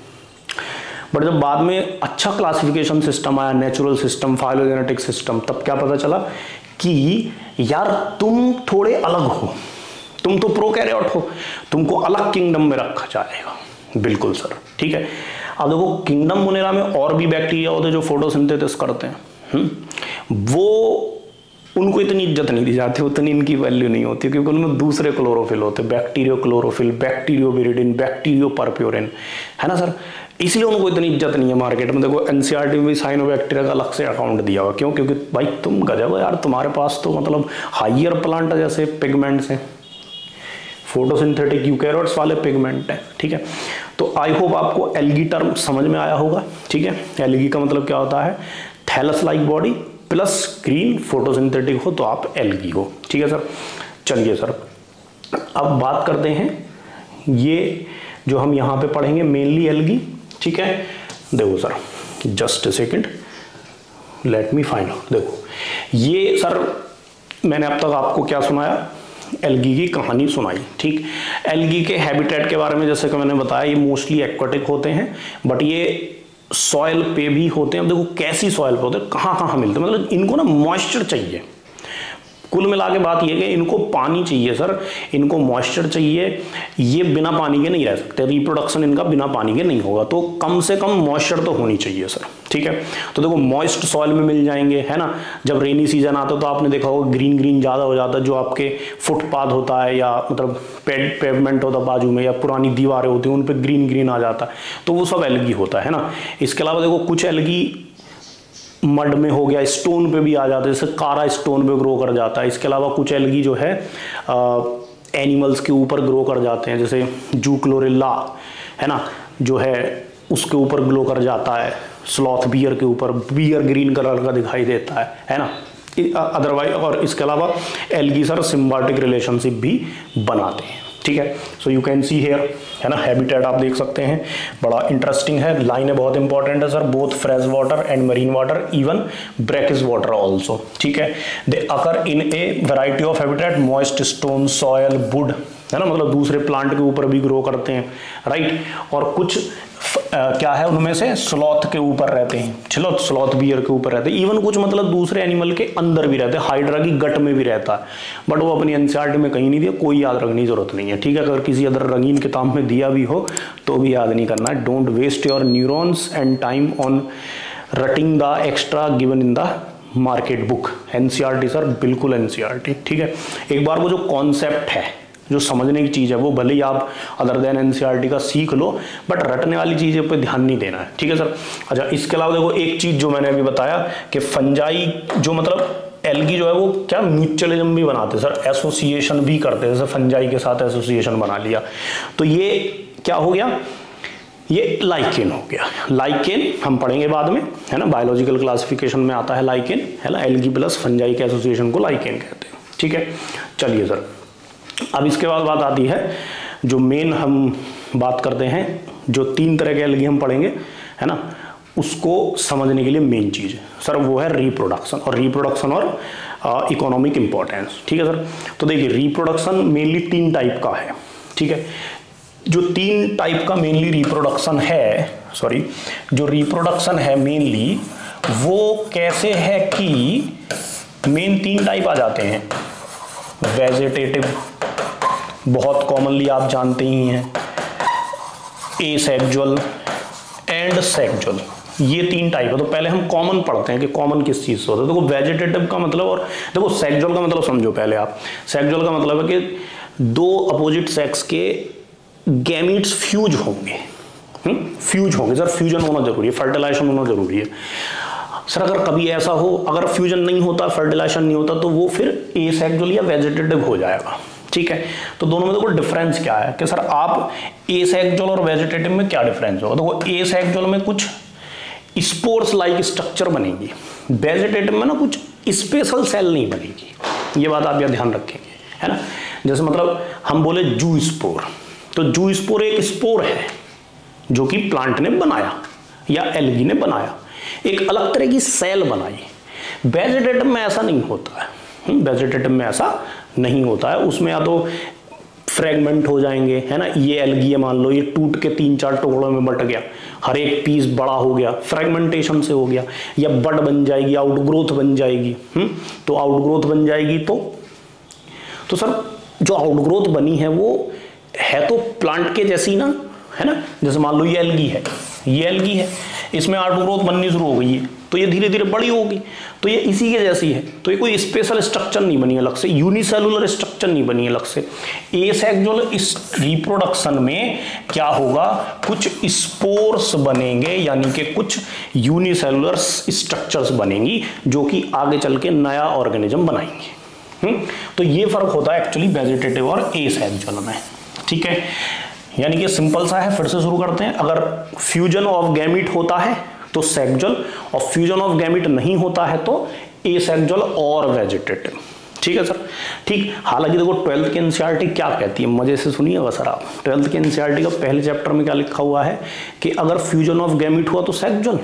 बट जब बाद में अच्छा क्लासिफिकेशन सिस्टम आया, नेचुरल सिस्टम, फाइलोजेनेटिक सिस्टम, तब क्या पता चला कि यार तुम थोड़े अलग हो, तुम तो प्रोकैरियोट हो, तुमको अलग किंगडम में रखा जाएगा। बिल्कुल सर, ठीक है। अब देखो किंगडम मोनेरा में और भी बैक्टीरिया होते हैं जो फोटोसिंथेसिस करते हैं, वो उनको इतनी इज्जत नहीं दी जाती, उतनी इनकी वैल्यू नहीं होती, क्योंकि उनमें दूसरे क्लोरोफिल होते हैं, बैक्टीरियो क्लोरोफिल, बैक्टीरियो विरिडिन, बैक्टीरियो परप्यूरिन, है ना सर। इसलिए उनको इतनी इज्जत नहीं है मार्केट में। देखो एनसीईआरटी में भी साइनोबैक्टीरिया का अलग से अकाउंट दिया हुआ। क्यों? क्योंकि भाई तुम गजब हो यार, तुम्हारे पास तो मतलब हाइयर प्लांट जैसे पिगमेंट्स हैं, फोटोसिंथेटिक यूकैरियोट्स वाले पिगमेंट है। ठीक है, तो आई होप आपको एल्गी टर्म समझ में आया होगा। ठीक है, एल्गी का मतलब क्या होता है? Thallus like body plus green, photosynthetic हो तो आप एल्गी हो। ठीक है सर। चलिए सर, अब बात करते हैं ये जो हम यहाँ पे पढ़ेंगे मेनली एल्गी। ठीक है, देखो sir, just a second, let me find out. देखो ये सर मैंने अब तक आपको क्या सुनाया? एल्गी की कहानी सुनाई। ठीक, एल्गी के हैबिटेट के बारे में जैसे कि मैंने बताया, ये मोस्टली एक्वाटिक होते हैं, बट ये सॉइल पे भी होते हैं। अब देखो कैसी सॉइल पे होते हैं, कहाँ कहाँ मिलते हैं, मतलब इनको ना मॉइस्चर चाहिए। कुल मिला के बात ये कि इनको पानी चाहिए सर, इनको मॉइस्चर चाहिए, ये बिना पानी के नहीं रह सकते, रिप्रोडक्शन इनका बिना पानी के नहीं होगा, तो कम से कम मॉइस्चर तो होनी चाहिए सर, ठीक है। तो देखो मॉइस्ट सॉइल में मिल जाएंगे, है ना। जब रेनी सीजन आता है तो आपने देखा होगा ग्रीन ग्रीन ज़्यादा हो जाता है, जो आपके फुटपाथ होता है या मतलब पेवमेंट होता है बाजू में, या पुरानी दीवारें होती हैं उन पर ग्रीन ग्रीन आ जाता है, तो वो सब एल्गी होता है ना। इसके अलावा देखो कुछ एल्गी मड में हो गया, स्टोन पे भी आ जाता है, जैसे कारा स्टोन पे ग्रो कर जाता है। इसके अलावा कुछ एल्गी जो है एनिमल्स के ऊपर ग्रो कर जाते हैं, जैसे जूक्लोरेला है ना, जो है उसके ऊपर ग्रो कर जाता है, स्लॉथ बियर के ऊपर, बियर ग्रीन कलर का दिखाई देता है ना। अदरवाइज और इसके अलावा एल्गी सर सिम्बायोटिक रिलेशनशिप भी बनाते हैं, ठीक है। So you can see here, है ना, हैबिटेट आप देख सकते हैं, बड़ा इंटरेस्टिंग है, लाइनें बहुत इंपॉर्टेंट है sir, both fresh water and marine water, even brackish water also, ठीक है। They occur in a variety of habitat, moist stone, soil, wood, है ना, मतलब दूसरे प्लांट के ऊपर भी ग्रो करते हैं, राइट। और कुछ क्या है उनमें से स्लॉथ के ऊपर रहते हैं, चलो स्लॉथ बियर के ऊपर रहते हैं, इवन कुछ मतलब दूसरे एनिमल के अंदर भी रहते हैं, हाइड्रा की गट में भी रहता है, बट वो अपनी एनसीईआरटी में कहीं नहीं दिया, कोई याद रखने की जरूरत नहीं है, ठीक है। अगर किसी अदर रंगीन किताब में दिया भी हो तो भी याद नहीं करना है। Don't waste your neurons and time on रटिंग the extra given in the market book. NCERT sir बिल्कुल एनसीईआरटी, ठीक है। एक बार वो जो कॉन्सेप्ट है, जो समझने की चीज़ है, वो भले ही आप अदर देन एनसीईआरटी का सीख लो, बट रटने वाली चीज़ें पे ध्यान नहीं देना है, ठीक है सर। अच्छा, इसके अलावा देखो एक चीज़ जो मैंने अभी बताया कि फंजाई जो मतलब एल्गी जो है वो क्या म्यूचुअलिज्म भी बनाते हैं सर, एसोसिएशन भी करते हैं, जैसे फंजाई के साथ एसोसिएशन बना लिया, तो ये क्या हो गया, ये लाइकेन हो गया। लाइकेन हम पढ़ेंगे बाद में, है ना, बायोलॉजिकल क्लासिफिकेशन में आता है लाइकेन, है ना, एल्गी प्लस फंजाई के एसोसिएशन को लाइकेन कहते हैं, ठीक है। चलिए सर, अब इसके बाद बात आती है जो मेन हम बात करते हैं, जो 3 तरह के एल्गी हम पढ़ेंगे, है ना, उसको समझने के लिए मेन चीज़ सर वो है रिप्रोडक्शन, और रिप्रोडक्शन और इकोनॉमिक इंपॉर्टेंस, ठीक है सर। तो देखिए रिप्रोडक्शन मेनली 3 टाइप का है, ठीक है। जो 3 टाइप का मेनली रिप्रोडक्शन है, सॉरी, जो रिप्रोडक्शन है मेनली वो कैसे है कि मेन 3 टाइप आ जाते हैं। वेजिटेटिव बहुत कॉमनली आप जानते ही हैं, एसेक्सुअल एंड सेक्सुअल, ये 3 टाइप है। तो पहले हम कॉमन पढ़ते हैं कि कॉमन किस चीज से होता है। देखो वेजिटेटिव का मतलब, और देखो सेक्सुअल का मतलब समझो पहले आप। सेक्सुअल का मतलब है कि 2 अपोजिट सेक्स के गैमीट्स फ्यूज होंगे, फ्यूज होंगे सर, फ्यूजन होना जरूरी है, फर्टिलाइजेशन होना जरूरी है सर। अगर कभी ऐसा हो, अगर फ्यूजन नहीं होता, फर्टिलाइजेशन नहीं होता, तो वो फिर एसेक्सुअल या वेजिटेटिव हो जाएगा, ठीक है। तो दोनों में देखो डिफरेंस क्या है कि सर आप एसेक्सुअल और वेजिटेटिव में क्या डिफरेंस होगा। देखो एसेक्सुअल में कुछ स्पोर्स लाइक स्ट्रक्चर बनेगी, वेजिटेटिव में ना कुछ स्पेशल सेल नहीं बनेगी, ये बात आप यहाँ ध्यान रखेंगे, है ना। जैसे मतलब हम बोले जू स्पोर, तो जू स्पोर एक स्पोर है जो कि प्लांट ने बनाया या एल्गी ने बनाया, एक अलग तरह की सेल बनाई। वेजिटेटिव में ऐसा नहीं होता है, वेजिटेटिव में ऐसा नहीं होता है, उसमें या तो फ्रेगमेंट हो जाएंगे, है ना। ये एल्गी है, मान लो ये टूट के 3-4 टुकड़ों में बट गया, हर एक पीस बड़ा हो गया, फ्रेगमेंटेशन से हो गया, या बड बन जाएगी, आउटग्रोथ बन जाएगी, तो आउटग्रोथ बन जाएगी तो सर जो आउटग्रोथ बनी है वो है तो प्लांट के जैसी ना, है ना। जैसे मान लो ये एल्गी है, ये एल्गी है, इसमें आउटग्रोथ बननी शुरू हो गई है, तो ये धीरे धीरे बड़ी होगी, तो ये इसी के जैसी है, तो ये कोई स्पेशल स्ट्रक्चर नहीं बनी अलग से, यूनिसेलुलर स्ट्रक्चर नहीं बनी अलग से। एसेक्सुअल इस रिप्रोडक्शन में क्या होगा, कुछ स्पोर्स बनेंगे, यानी कि कुछ यूनिसेलुलर स्ट्रक्चर्स बनेंगी जो कि आगे चल के नया ऑर्गेनिज्म बनाएंगे। तो ये फर्क होता है एक्चुअली वेजिटेटिव और एसेक्सुअल में, ठीक है। यानी कि सिंपल सा है, फिर से शुरू करते हैं। अगर फ्यूजन ऑफ गैमीट होता है तो सेक्सुअल, और फ्यूजन ऑफ गैमीट नहीं होता है तो एसेक्सुअल और वेजिटेटिव, ठीक है सर। ठीक, हालांकि देखो 12th की एनसीईआरटी क्या कहती है, मजे से सुनिएगा सर आप। 12th की एनसीईआरटी का पहले चैप्टर में क्या लिखा हुआ है कि अगर फ्यूजन ऑफ गैमीट हुआ तो सेक्सुअल,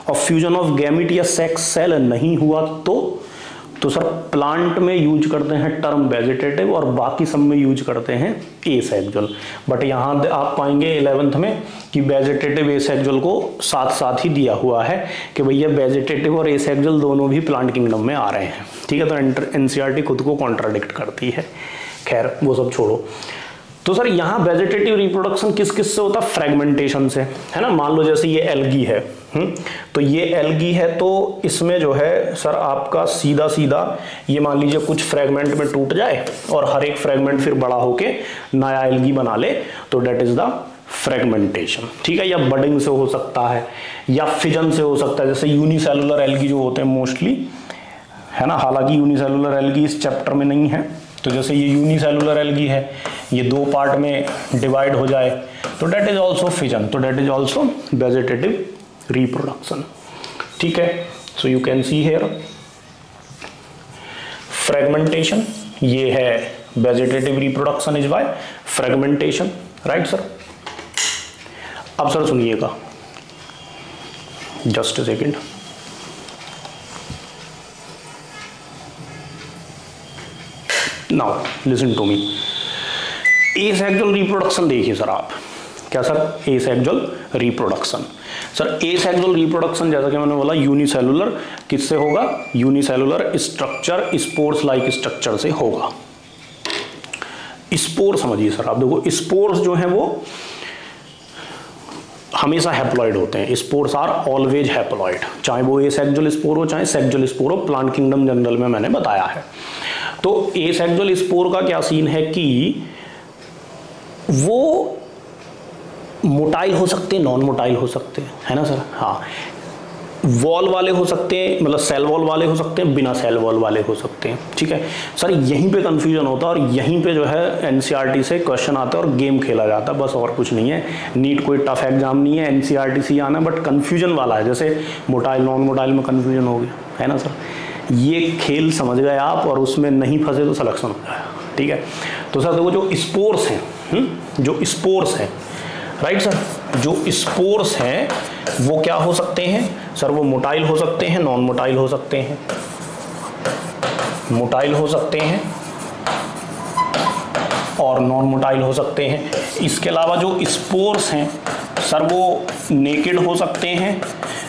और फ्यूजन ऑफ गैमीट या सेक्स सेल नहीं हुआ तो सर प्लांट में यूज करते हैं टर्म वेजिटेटिव और बाकी सब में यूज करते हैं एसेक्सुअल। बट यहाँ आप पाएंगे 11th में कि वेजिटेटिव एसेक्सुअल को साथ साथ ही दिया हुआ है कि भैया वेजिटेटिव और एसेक्सुअल दोनों भी प्लांट किंगडम में आ रहे हैं, ठीक है। तो एनसीईआरटी खुद को कॉन्ट्राडिक्ट करती है, खैर वो सब छोड़ो। तो सर यहाँ वेजिटेटिव रिप्रोडक्शन किस किस से होता है? फ्रेगमेंटेशन से, है ना। मान लो जैसे ये एल्गी है, तो ये एल्गी है तो इसमें जो है सर आपका सीधा सीधा ये मान लीजिए कुछ फ्रेगमेंट में टूट जाए और हर एक फ्रेगमेंट फिर बड़ा होके नया एल्गी बना ले, तो डेट इज द फ्रेगमेंटेशन, ठीक है। या बडिंग से हो सकता है या फिजन से हो सकता है, जैसे यूनिसेलुलर एल्गी जो होते हैं मोस्टली, है ना। हालांकि यूनिसेलुलर एल्गी इस चैप्टर में नहीं है, तो जैसे ये यूनिसेलुलर एल्गी है, ये दो पार्ट में डिवाइड हो जाए तो डेट इज ऑल्सो फिजन, तो that is also vegetative reproduction, ठीक है। So you can see here fragmentation, ये है vegetative reproduction is by fragmentation, right sir. अब सर सुनिएगा, just a second. Now listen to me, asexual reproduction देखिए sir आप, क्या sir? Asexual reproduction. Sir asexual reproduction जैसा कि मैंने बोला यूनिसेलुलर किससे होगा? Unicellular structure, spores like structure से होगा। स्पोर समझिए सर आप, देखो स्पोर्स जो हैं वो हमेशा हैप्लॉइड होते हैं, स्पोर्स आर ऑलवेज हैप्लॉइड, चाहे वो एसेक्सुअल स्पोर हो चाहे सेक्सुअल स्पोर हो, प्लांट किंगडम जनरल में मैंने बताया है। तो एसेक्सुअल स्पोर का क्या सीन है कि वो मोटाइल हो सकते हैं, नॉन मोटाइल हो सकते हैं, है ना सर। हाँ, वॉल वाले हो सकते हैं, मतलब सेल वॉल वाले हो सकते हैं, बिना सेल वॉल वाले हो सकते हैं, ठीक है सर। यहीं पे कंफ्यूजन होता है और यहीं पे जो है एनसीईआरटी से क्वेश्चन आता है और गेम खेला जाता है, बस और कुछ नहीं है। नीट कोई टफ एग्जाम नहीं है, एनसीईआरटी से आना, बट कंफ्यूजन वाला है, जैसे मोटाइल नॉन मोटाइल में कंफ्यूजन हो गया, है ना सर। ये खेल समझ गए आप और उसमें नहीं फंसे तो सिलेक्शन हो जाएगा, ठीक है। तो सर देखो जो स्पोर्स हैं, जो स्पोर्स हैं, राइट सर, जो स्पोर्स हैं वो क्या हो सकते हैं सर? वो मोटाइल हो सकते हैं, नॉन मोटाइल हो सकते हैं, मोटाइल हो सकते हैं और नॉन मोटाइल हो सकते हैं। इसके अलावा जो स्पोर्स हैं सर वो नेकेड हो सकते हैं,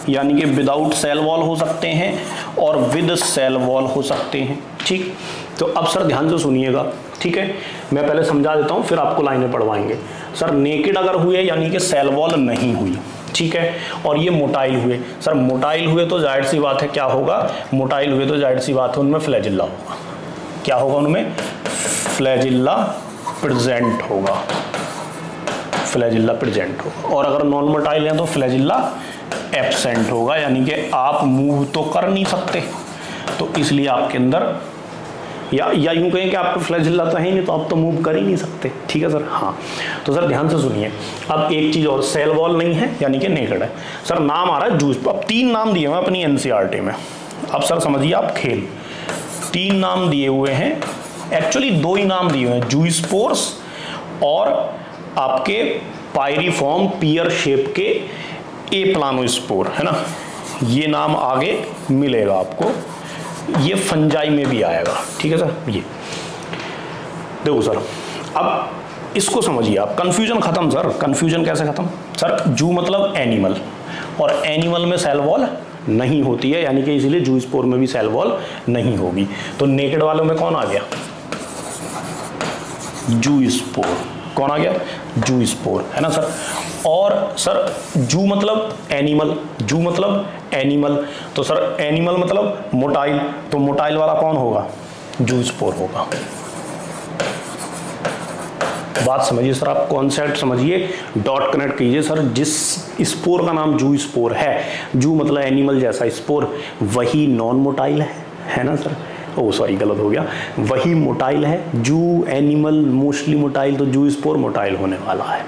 यानी कि विदाउट सेल वॉल हो सकते हैं और विद सेल वॉल हो सकते हैं, ठीक। तो अब सर ध्यान से सुनिएगा, ठीक है। मैं पहले समझा देता हूँ फिर आपको लाइनें पढ़वाएंगे। सर नेकेड अगर हुए यानी कि सेल वॉल नहीं हुई, ठीक है, और ये मोटाइल हुए, सर मोटाइल हुए तो जाहिर सी बात है क्या होगा? मोटाइल हुए तो जाहिर सी बात है उनमें फ्लैजिल्ला होगा। क्या होगा उनमें? फ्लैजिल्ला प्रेजेंट होगा, फ्लैजिल्ला प्रेजेंट होगा। और अगर नॉन मोटाइल हैं तो फ्लैजिल्ला एब्सेंट होगा, यानी कि आप मूव तो कर नहीं सकते, तो इसलिए आपके अंदर या यूं कहें कि आपको फ्लैजिल्ला तो है ही नहीं, तो आप तो मूव कर ही नहीं सकते, ठीक है सर। हाँ, तो सर ध्यान से सुनिए। अब एक चीज और, सेल वॉल नहीं है यानी कि नेकेड है। सर नाम आ रहा है जूस, अब 3 नाम दिए हुए अपनी एनसीईआरटी में। अब सर समझिए आप खेल, 3 नाम दिए हुए हैं, एक्चुअली 2 ही नाम दिए हुए हैं, जूस्पोर्स और आपके पायरिफॉर्म पियर शेप के ए प्लानोस्पोर, है ना। ये नाम आगे मिलेगा आपको, ये फंजाई में भी आएगा, ठीक है सर। ये देखो सर, अब इसको समझिए आप, कंफ्यूजन खत्म सर। कंफ्यूजन कैसे खत्म सर? जू मतलब एनिमल, और एनिमल में सेल वॉल नहीं होती है, यानी कि इसीलिए जू स्पोर में भी सेल वॉल नहीं होगी। तो नेकेड वालों में कौन आ गया? जू स्पोर। कौन आ गया? जू स्पोर, है ना सर। और सर जू मतलब एनिमल, जू मतलब एनिमल, तो सर एनिमल मतलब मोटाइल, तो मोटाइल वाला कौन होगा? जू स्पोर होगा। बात समझिए सर, आप कॉन्सेप्ट समझिए, डॉट कनेक्ट कीजिए सर। जिस स्पोर का नाम जू स्पोर है, जू मतलब एनिमल जैसा, स्पोर वही नॉन मोटाइल है ना सर। ओ सॉरी गलत हो गया, वही मोटाइल है। जू एनिमल मोस्टली मोटाइल, तो जू स्पोर मोटाइल होने वाला है।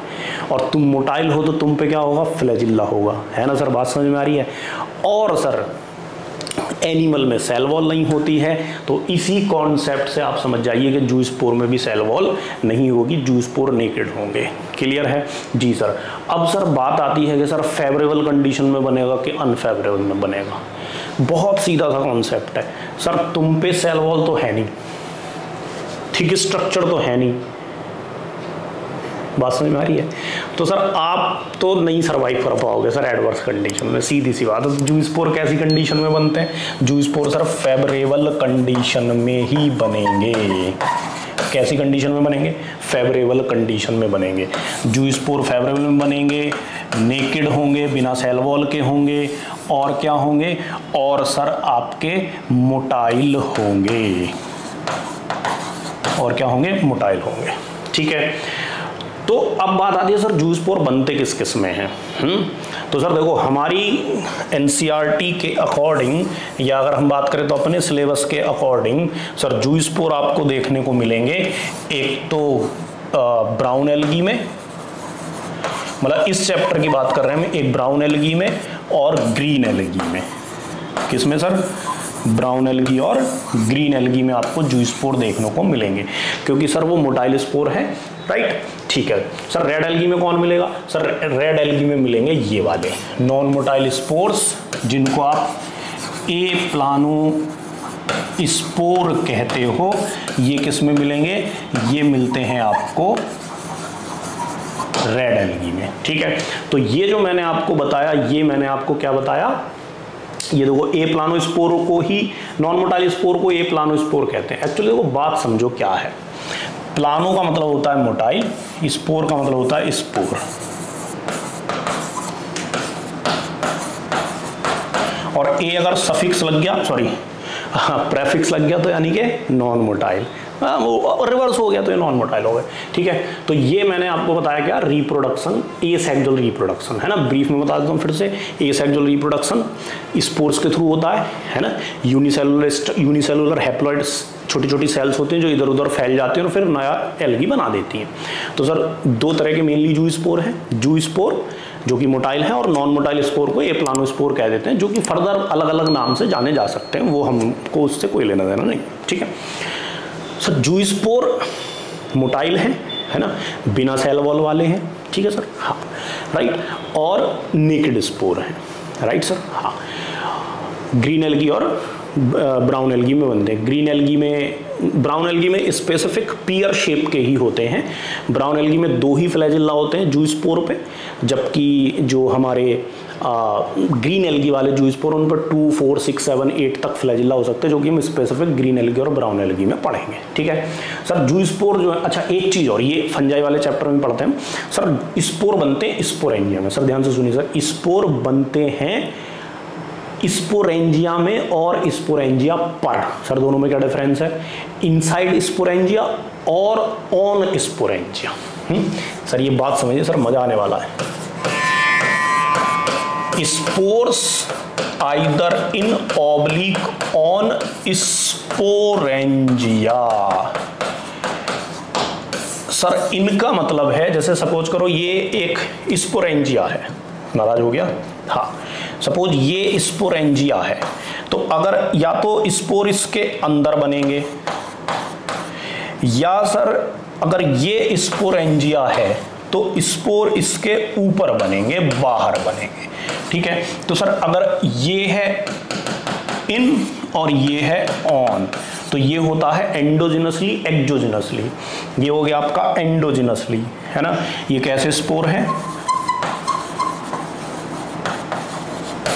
और तुम मोटाइल हो तो तुम पे क्या होगा? फ्लैजिल्ला होगा, है ना सर। बात समझ में आ रही है। और सर एनिमल में सेल वॉल नहीं होती है, तो इसी कॉन्सेप्ट से आप समझ जाइए कि जू स्पोर में भी सेल वॉल नहीं होगी, जू स्पोर नेकेड होंगे। क्लियर है जी सर। अब सर बात आती है कि सर फेवरेबल कंडीशन में बनेगा कि अनफेवरेबल में बनेगा। बहुत सीधा सा कॉन्सेप्ट है सर। तुम पे सेल वॉल तो है नहीं, थिक स्ट्रक्चर तो है नहीं, बात समझ में आ रही है? तो सर आप तो नहीं सर्वाइव कर पाओगे सर एडवर्स कंडीशन में, सीधी सी बात है। जू स्पोर कैसी कंडीशन में बनते हैं? जू स्पोर सर फेवरेबल कंडीशन में ही बनेंगे। कैसी कंडीशन में बनेंगे? फेवरेबल कंडीशन में बनेंगे। जू स्पोर फेवरेबल में बनेंगे, नेकेड होंगे, बिना सेल वॉल के होंगे, और क्या होंगे? और सर आपके मोटाइल होंगे। और क्या होंगे? मोटाइल होंगे। ठीक है, तो अब बात आती है सर जू स्पोर बनते किस किस में हैं? तो सर देखो, हमारी एनसीईआरटी के अकॉर्डिंग, या अगर हम बात करें तो अपने सिलेबस के अकॉर्डिंग, सर जू स्पोर आपको देखने को मिलेंगे एक तो ब्राउन एल्गी में, मतलब इस चैप्टर की बात कर रहे हैं हम, एक ब्राउन एल्गी में और ग्रीन एल्गी में। किसमें सर? ब्राउन एल्गी और ग्रीन एल्गी में आपको जू स्पोर देखने को मिलेंगे, क्योंकि सर वो मोटाइल स्पोर है, राइट? ठीक है सर। रेड एल्गी में कौन मिलेगा? सर रेड एल्गी में मिलेंगे ये वाले नॉन मोटाइल स्पोर्स, जिनको आप ए प्लानो स्पोर कहते हो। ये किस में मिलेंगे? ये मिलते हैं आपको रेड एल्गी में। ठीक है, तो ये जो मैंने आपको बताया, ये मैंने आपको क्या बताया? ये देखो, ए प्लानो स्पोर को ही, नॉन मोटाइल स्पोर को ए प्लानो स्पोर कहते हैं। एक्चुअली देखो, बात समझो क्या है। प्लानो का मतलब होता है मोटाइल, स्पोर का मतलब होता है स्पोर। और ए अगर सफिक्स लग गया, सॉरी प्रेफिक्स लग गया, तो यानी कि नॉन मोटाइल। वो रिवर्स हो गया तो ये नॉन मोटाइल हो गए। ठीक है, तो ये मैंने आपको बताया क्या? रिप्रोडक्शन, एसेक्सुअल रिप्रोडक्शन, है ना? ब्रीफ में बता देता हूँ फिर से। एसेक्सुअल रिप्रोडक्शन स्पोर्स के थ्रू होता है ना? यूनिसेलुलर हैप्लॉइड्स, छोटी छोटी सेल्स होती हैं जो इधर उधर फैल जाती हैं और फिर नया एल्गी बना देती हैं। तो सर दो तरह के मेनली जू स्पोर हैं, जू स्पोर जो कि मोटाइल है, और नॉन मोटाइल स्पोर को ए प्लानो स्पोर कह देते हैं, जो कि फर्दर अलग अलग नाम से जाने जा सकते हैं, वो हमको उससे कोई लेना देना नहीं। ठीक है सर, जू स्पोर मोटाइल है ना, बिना सेल वॉल वाले हैं। ठीक है सर, हाँ राइट। और नेकेड स्पोर हैं, राइट सर, हाँ। ग्रीन एल्गी और ब्राउन एल्गी में बनते हैं। ग्रीन एल्गी में, ब्राउन एल्गी में स्पेसिफिक पीयर शेप के ही होते हैं। ब्राउन एल्गी में 2 ही फ्लैजिल्ला होते हैं जू स्पोर पे, जबकि जो हमारे ग्रीन एल्गी वाले जू स्पोर, उन पर 2, 4, 6, 7, 8 तक फ्लैजिल्ला हो सकते हैं, जो कि हम स्पेसिफिक ग्रीन एल्गी और ब्राउन एल्गी में पढ़ेंगे। ठीक है सर, जू स्पोर जो है, अच्छा एक चीज़ और, ये फंजाई वाले चैप्टर में पढ़ते हैं सर। स्पोर बनते हैं स्पोरेंजिया में। सर ध्यान से सुनिए सर, स्पोर बनते हैं स्पोरेंजिया में और स्पोरेंजिया पर। सर दोनों में क्या डिफरेंस है? इनसाइड स्पोरेंजिया और ऑन स्पोरेंजिया। सर ये बात समझिए सर, मजा आने वाला है। Spores either in oblique on sporangia. Sir इनका मतलब है, जैसे सपोज करो ये एक स्पोरेंजिया है, नाराज हो गया, हाँ, सपोज ये स्पोरेंजिया है, तो अगर या तो स्पोर इसके अंदर बनेंगे, या सर अगर ये स्पोरेंजिया है तो स्पोर इसके ऊपर बनेंगे, बाहर बनेंगे। ठीक है, तो सर अगर ये है इन और ये है ऑन, तो ये होता है एंडोजिनसली, एक्सोजिनसली। ये हो गया आपका एंडोजिनसली, है ना? ये कैसे स्पोर है?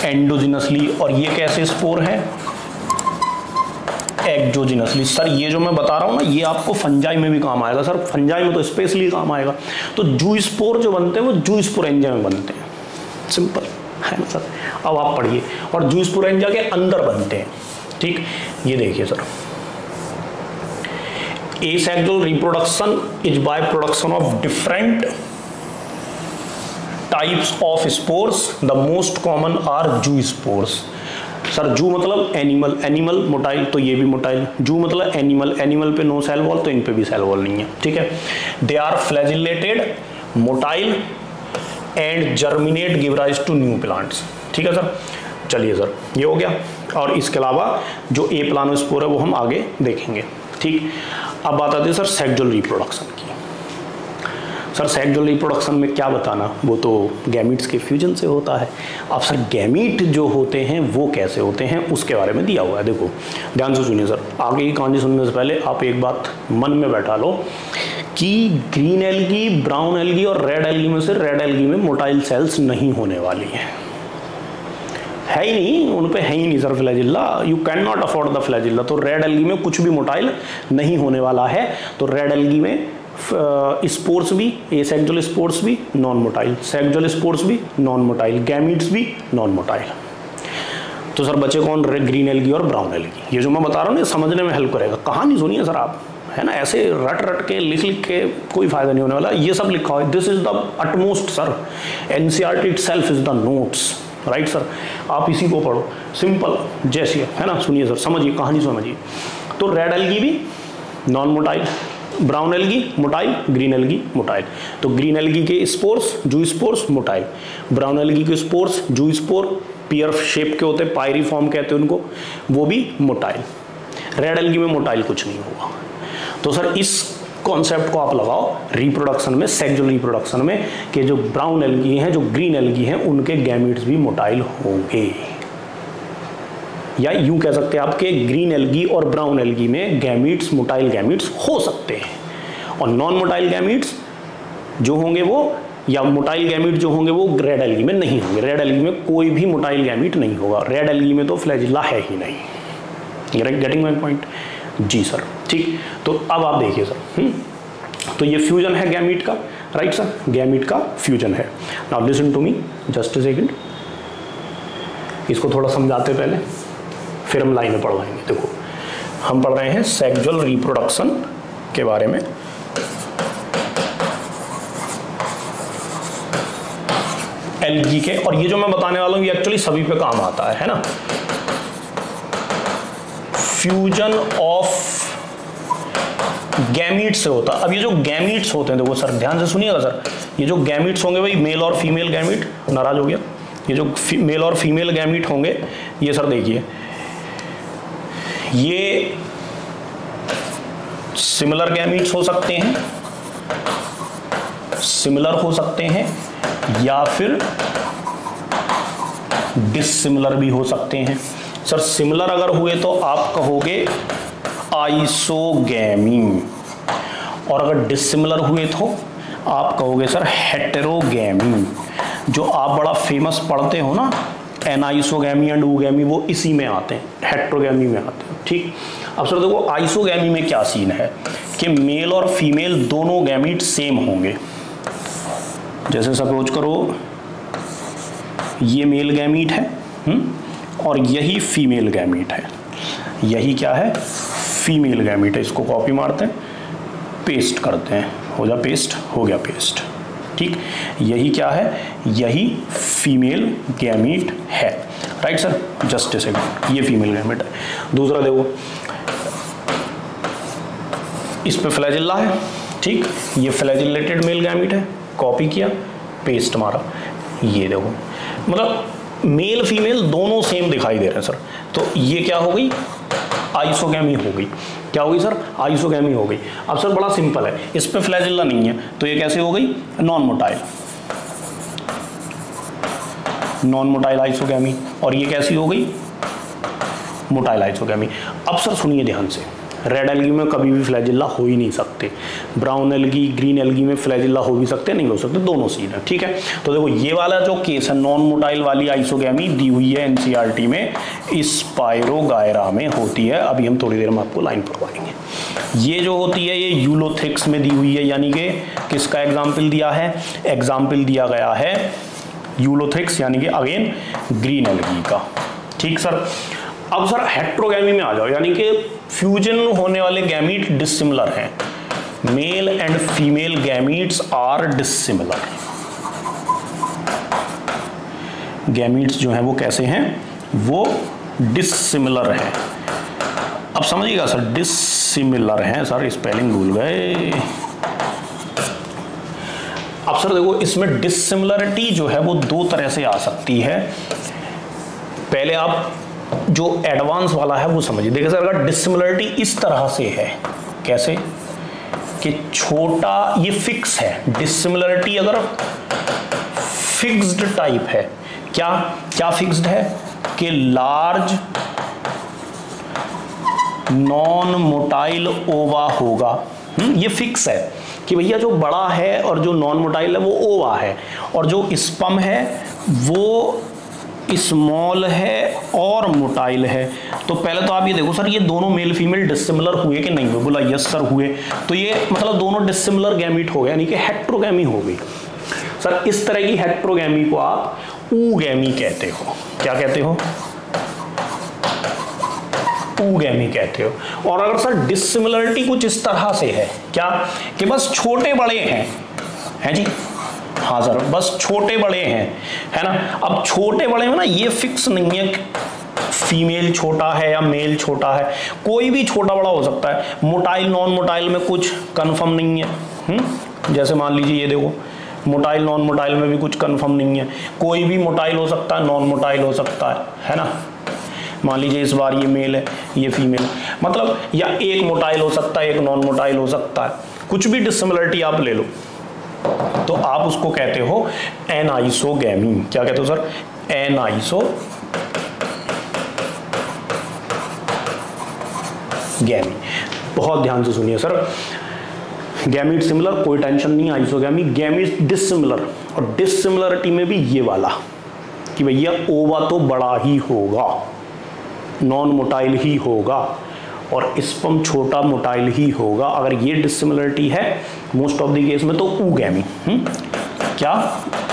एंडोजिनसली। और ये कैसे स्पोर है? एक्सोजिनसली। सर ये जो मैं बता रहा हूं ना, ये आपको फंजाई में भी काम आएगा सर, फंजाई में तो स्पेशली काम आएगा। तो जू स्पोर जो बनते हैं वो जू स्पोरेंजिया में बनते हैं, सिंपल है ना सर। अब आप पढ़िए, और जू स्पोरेंजिया के अंदर बनते हैं। ठीक, ये देखिए sir, asexual reproduction is by production of different types of spores. The most common are zoo spores. Sir जू मतलब एनिमल, एनिमल मोटाइल, तो ये भी मोटाइल। जू मतलब एनिमल, एनिमल पे नो सेल वॉल, तो इन पे भी सेल वॉल नहीं है। ठीक है, they are flagellated, motile and germinate, give rise to new plants. ठीक है सर, चलिए सर ये हो गया। और इसके अलावा जो ए प्लानोस्पोर है वो हम आगे देखेंगे। ठीक, अब बात आती है सर सेक्सुअल रिप्रोडक्शन की। सर सेक्सुअल रिप्रोडक्शन में क्या बताना, वो तो गैमीट्स के फ्यूजन से होता है। अब सर गैमीट जो होते हैं वो कैसे होते हैं उसके बारे में दिया हुआ है। देखो ध्यान से सुनिए सर, आगे की कहानी सुनने से पहले आप एक बात मन में बैठा लो कि ग्रीन एल्गी, ब्राउन एल्गी और रेड एल्गी में से रेड एल्गी में मोटाइल सेल्स नहीं होने वाली है ही नहीं, उन पे है ही नहीं sir flagella, you can not afford the flagella. तो रेड एल्गी में कुछ भी मोटाइल नहीं होने वाला है। तो रेड एल्गी में स्पोर्स भी, एसेक्सुअल स्पोर्स भी नॉन मोटाइल, सेक्सुअल स्पोर्स भी नॉन मोटाइल, गैमीट्स भी नॉन मोटाइल। तो सर बचे कौन, ग्रीन एल्गी और ब्राउन एल्गी। ये जो मैं बता रहा हूँ ना समझने में हेल्प करेगा। कहानी सुनिए सर आप, है ना, ऐसे रट रट के लिख लिख के कोई फायदा नहीं होने वाला। ये सब लिखा है, this is the utmost sir, NCERT itself is the notes, right sir. आप इसी को पढ़ो, सिंपल जैसे है ना। सुनिए सर, समझिए कहानी समझिए। तो रेड एल्गी भी non motile, brown algae motile, green algae motile. तो ग्रीन एल्गी के स्पोर्स, जू स्पोर्स मोटाइल, ब्राउन एल्गी के स्पोर्स, जू स्पोर पियर शेप के होते, पायरी फॉर्म कहते हैं उनको, वो भी मोटाइल। रेड एल्गी में मोटाइल कुछ नहीं होगा। तो सर इस कॉन्सेप्ट को आप लगाओ रिप्रोडक्शन में, सेक्सुअल रिप्रोडक्शन में, कि जो ब्राउन एल्गी हैं, जो ग्रीन एल्गी हैं, उनके गैमीट्स भी मोटाइल होंगे। या यूं कह सकते हैं आपके ग्रीन एल्गी और ब्राउन एल्गी में गैमीट्स, मोटाइल गैमीट्स हो सकते हैं। और नॉन मोटाइल गैमीट्स जो होंगे वो, या मोटाइल गैमीट जो होंगे वो रेड एल्गी में नहीं होंगे। रेड एल्गी में कोई भी मोटाइल गैमीट नहीं होगा। रेड एल्गी में तो फ्लैजिल्ला है ही नहीं। Getting my point? जी सर, ठीक। तो अब आप देखिए सर, तो ये फ्यूजन है गैमीट का, राइट सर, गैमीट का फ्यूजन है। Now listen to me just a second, इसको थोड़ा समझाते पहले, फिर हम लाइन में पढ़वाएंगे। देखो हम पढ़ रहे हैं सेक्सुअल रिप्रोडक्शन के बारे में। एल्गी के, और ये जो मैं बताने वाला हूं ये एक्चुअली सभी पे काम आता है ना। फ्यूजन ऑफ गैमीट से होता है। अब ये जो गैमीट्स होते हैं, देखो सर ध्यान से सुनिएगा सर, ये जो गैमीट्स होंगे भाई, मेल और फीमेल गैमीट, नाराज हो गया, ये जो मेल और फीमेल गैमीट होंगे, ये सर देखिए, ये सिमिलर गैमीट्स हो सकते हैं, सिमिलर हो सकते हैं, या फिर डिसिमिलर भी हो सकते हैं। सर सिमिलर अगर हुए तो आप कहोगे आइसोगैमी, और अगर डिसिमिलर हुए तो आप कहोगे सर हेटेरोगैमी। जो आप बड़ा फेमस पढ़ते हो ना, एनाइसोगैमी एंड ओगैमी, वो इसी में आते हैं, हेटेरोगैमी में आते हैं, ठीक। अब सर देखो आइसोगैमी में क्या सीन है कि मेल और फीमेल दोनों गैमीट सेम होंगे। जैसे सपोज करो ये मेल गैमीट है, और यही फीमेल गैमीट है। यही क्या है, फीमेल गैमीट है। इसको कॉपी मारते हैं, पेस्ट करते हैं, हो जा पेस्ट, हो गया पेस्ट, ठीक। यही क्या है, यही फीमेल गैमीट है, right sir. Just a second, ये फीमेल गैमीट है। दूसरा देखो, इस पे फ्लैजिल्ला है, ठीक, ये फ्लैजिलेटेड मेल गैमीट है, कॉपी किया, पेस्ट मारा, ये देखो, मतलब मेल फीमेल दोनों सेम दिखाई दे रहे हैं सर। तो ये क्या हो गई, आइसोगैमी हो गई। क्या हो गई सर, आइसोगैमी हो गई। अब सर बड़ा सिंपल है, इस पे फ्लैजिल्ला नहीं है, तो ये कैसे हो गई, non motile, non motile isogamy. और ये कैसी हो गई, मोटाइल आइसोगैमी। अब सर सुनिए ध्यान से, रेड एल्गी में कभी भी फ्लैजिल्ला हो ही नहीं सकते, ब्राउन एल्गी, ग्रीन एल्गी में फ्लैजिल्ला हो भी सकते, नहीं हो सकते, दोनों सीन है, ठीक है। तो देखो ये वाला जो केस है, नॉन मोटाइल वाली आइसोगैमी दी हुई है एनसीईआरटी में, स्पाइरोगायरा में होती है। अभी हम थोड़ी देर में आपको लाइन पढ़वाएंगे। ये जो होती है ये यूलोथ्रिक्स में दी हुई है, यानी कि किसका एग्जाम्पल दिया है, एग्जाम्पल दिया गया है यूलोथ्रिक्स, यानी कि अगेन ग्रीन एल्गी का, ठीक सर। अब सर हेटेरोगैमी में आ जाओ, यानी कि फ्यूजन होने वाले गैमीट डिसिमिलर हैं, male and female gametes are dissimilar. Gametes जो हैं वो कैसे हैं, वो डिसिमिलर हैं। अब समझिएगा सर, डिसिमिलर हैं सर, स्पेलिंग भूल गए। अब सर देखो इसमें डिसिमिलरिटी जो है वो दो तरह से आ सकती है। पहले आप जो एडवांस वाला है वो समझिए। देखिए सर, अगर डिसिमिलरिटी इस तरह से है, कैसे कि छोटा, ये फिक्स है, डिसिमिलरिटी अगर फिक्स्ड टाइप है, क्या क्या फिक्स्ड है कि लार्ज नॉन मोटाइल ओवा होगा, ये फिक्स है कि भैया जो बड़ा है और जो नॉन मोटाइल है वो ओवा है, और जो स्पर्म है वो स्मॉल है और मोटाइल है। तो पहले तो आप ये देखो सर, ये दोनों मेल फीमेल डिसिमिलर हुए कि नहीं हुए? बोला यस सर हुए। तो ये मतलब दोनों डिसिमिलर गैमीट हो गए, यानी कि हेट्रोगैमी हो गई। सर इस तरह की हेट्रोगैमी को आप ऊगैमी कहते हो। क्या कहते हो? ऊगैमी कहते हो। और अगर सर डिसिमिलरिटी कुछ इस तरह से है, क्या कि बस छोटे बड़े हैं जी? हाँ सर, बस छोटे बड़े हैं, है ना। अब छोटे बड़े में ना ये फिक्स नहीं है फीमेल छोटा है या मेल छोटा है, कोई भी छोटा बड़ा हो सकता है। मोटाइल नॉन मोटाइल में कुछ कंफर्म नहीं है। जैसे मान लीजिए ये देखो, मोटाइल नॉन मोटाइल में भी कुछ कंफर्म नहीं है, कोई भी मोटाइल हो सकता है, नॉन मोटाइल हो सकता है ना। मान लीजिए इस बार ये मेल है, ये फीमेल, मतलब या एक मोटाइल हो सकता है, एक नॉन मोटाइल हो सकता है, कुछ भी डिसिमिलरिटी आप ले लो तो आप उसको कहते हो एनाइसोगैमी। क्या कहते हो सर? एनाइसोगैमी। बहुत ध्यान से सुनिए सर, गैमीट सिमिलर कोई टेंशन नहीं, आइसोगैमी। गैमीट डिसिमिलर, और डिसिमिलरिटी में भी ये वाला कि भैया ओवा तो बड़ा ही होगा, नॉन मोटाइल ही होगा, और स्पर्म छोटा मोटाइल ही होगा। अगर ये डिसिमिलरिटी है मोस्ट ऑफ द केस में तो ऊगैमी। क्या?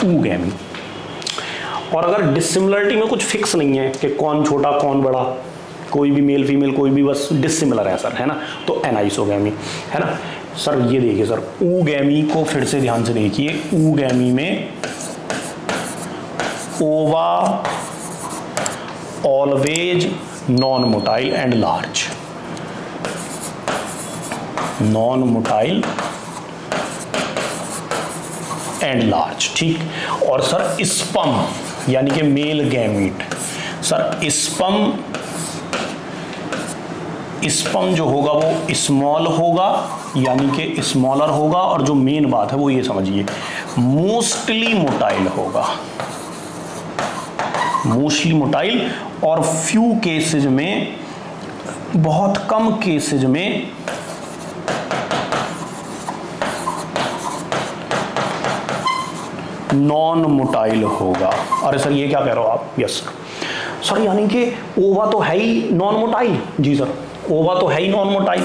ऊगैमी। और अगर डिसिमिलरिटी में कुछ फिक्स नहीं है कि कौन छोटा कौन बड़ा, कोई भी मेल फीमेल कोई भी बस डिसिमिलर है सर, है ना, तो एनाइसोगैमी, है ना। सर ये देखिए सर, ऊगैमी को फिर से ध्यान से देखिए। ऊगैमी में ओवा always non motile and large, non motile and large, ठीक। और सर स्पर्म यानी कि मेल गैमीट, सर स्पर्म जो होगा वो स्मॉल होगा, यानी कि स्मॉलर होगा, और जो मेन बात है वो ये समझिए मोस्टली मोटाइल होगा, मोस्टली मोटाइल, और फ्यू केसेज में, बहुत कम केसेज में नॉन मोटाइल होगा। अरे सर ये क्या कह रहे हो आप? यस सर, यानी कि ओवा तो है ही नॉन मोटाइल। जी सर, ओवा तो है ही नॉन मोटाइल,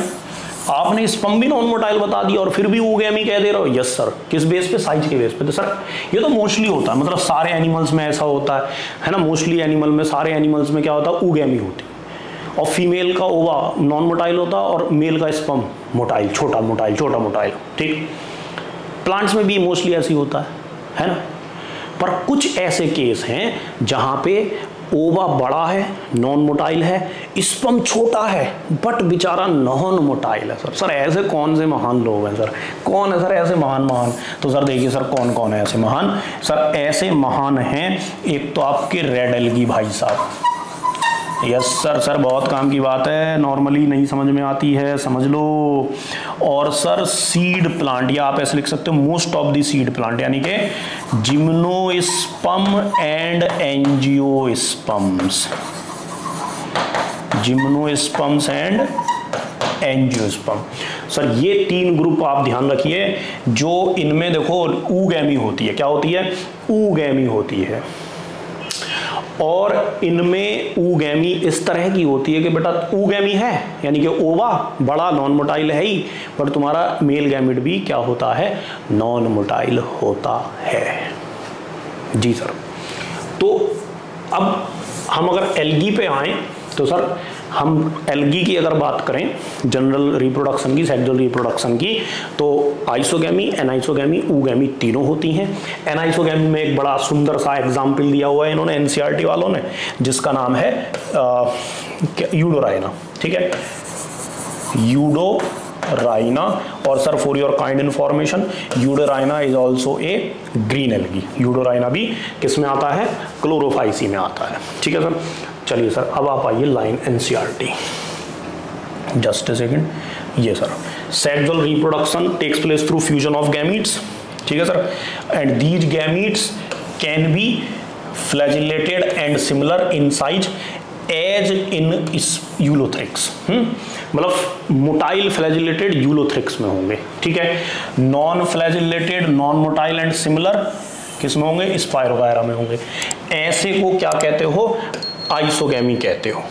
आपने स्पर्म भी नॉन मोटाइल बता दिया और फिर भी ऊगैमी कह दे रहे हो। यस सर, किस बेस पे? साइज के बेस पे। तो सर ये तो मोस्टली होता है, मतलब सारे एनिमल्स में ऐसा होता है ना। मोस्टली एनिमल में, सारे एनिमल्स में क्या होता है? ऊगैमी होती है, और फीमेल का ओवा नॉन मोटाइल होता है और मेल का स्पर्म मोटाइल, छोटा मोटाइल, ठीक। प्लांट्स में भी मोस्टली ऐसी होता है ना। पर कुछ ऐसे केस हैं जहां पे ओवा बड़ा है, नॉन मोटाइल है, स्पर्म छोटा है, बट बेचारा नॉन मोटाइल है। सर ऐसे कौन से महान लोग हैं सर? कौन है सर ऐसे महान? तो सर देखिए सर, कौन कौन है ऐसे महान? सर ऐसे महान हैं, एक तो आपके रेड एल्गी भाई साहब। यस सर, बहुत काम की बात है, नॉर्मली नहीं समझ में आती है, समझ लो। और सर सीड प्लांट, या आप ऐसे लिख सकते हो most of the seed plant, यानी कि gymnosperm and angiosperms, gymnosperms and angiosperm. Sir ये तीन ग्रुप आप ध्यान रखिए, जो इनमें देखो ऊगैमी होती है। क्या होती है? ऊगैमी होती है। और इनमें ऊगैमी इस तरह की होती है कि बेटा ऊगैमी है, यानी कि ओवा बड़ा नॉन मोटाइल है ही, पर तुम्हारा मेल गैमिट भी क्या होता है? नॉन मोटाइल होता है। जी सर, तो अब हम अगर एल्गी पे आए तो सर हम एल्गी की अगर बात करें, जनरल रिप्रोडक्शन की, सेक्सुअल रिप्रोडक्शन की, तो आइसोगैमी, एनाइसोगैमी, ऊगैमी तीनों होती हैं। एनाइसोगैमी में एक बड़ा सुंदर सा एग्जाम्पल दिया हुआ है इन्होंने, एनसीईआरटी वालों ने, जिसका नाम है यूडोराइना, ठीक है, यूडोराइना। और sir for your kind information, eudorina is also a green algae. Eudorina भी किस में आता है? क्लोरोफाइसी में आता है, ठीक है सर। चलिए सर, अब आप आइए line NCERT, just a second. ये sir, sexual reproduction takes place through fusion of gametes, ठीक है sir, and these gametes can be flagellated and similar in size as in ulothrix, मतलब मोटाइल फ्लैजिलेटेड यूलोथ्रिक्स में होंगे, ठीक है। Non flagellated, non motile and similar किस में होंगे, स्पायरोगायरा में होंगे। ऐसे को क्या कहते हो, आइसोगैमी कहते हो।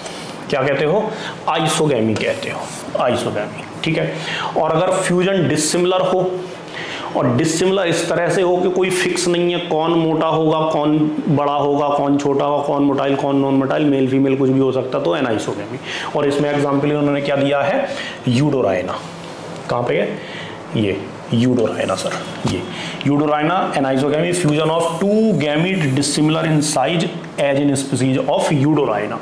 क्या कहते हो, आइसोगैमी कहते हो, आइसोगैमी, ठीक है। और अगर फ्यूजन डिसिमिलर हो, और डिसिमिलर इस तरह से हो कि कोई फिक्स नहीं है कौन मोटा होगा, कौन बड़ा होगा, कौन छोटा होगा, कौन मोटाइल, कौन नॉन मोटाइल, मेल फीमेल कुछ भी हो सकता, तो एनाइसोगैमी। और इसमें एग्जाम्पल उन्होंने क्या दिया है, यूडोराइना। कहाँ पे है ये, यूडोराइना सर, ये eudorina anisogamy, fusion of two gamete dissimilar in size as in species of eudorina.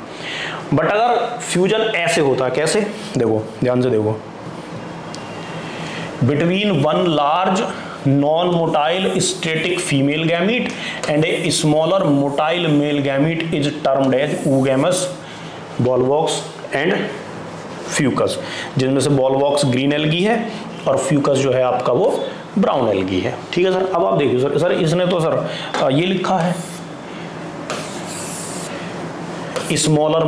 But अगर फ्यूजन ऐसे होता है, कैसे, देखो ध्यान से देखो, between one large non-motile static female gamete and a smaller motile male gamete is termed as oogamous, volvox and fucus, जिनमें से volvox ग्रीन एल्गी है और फ्यूकस जो है आपका वो ब्राउन एल्गी है, ठीक है सर। अब आप देखिए सर इसने तो सर ये लिखा है smaller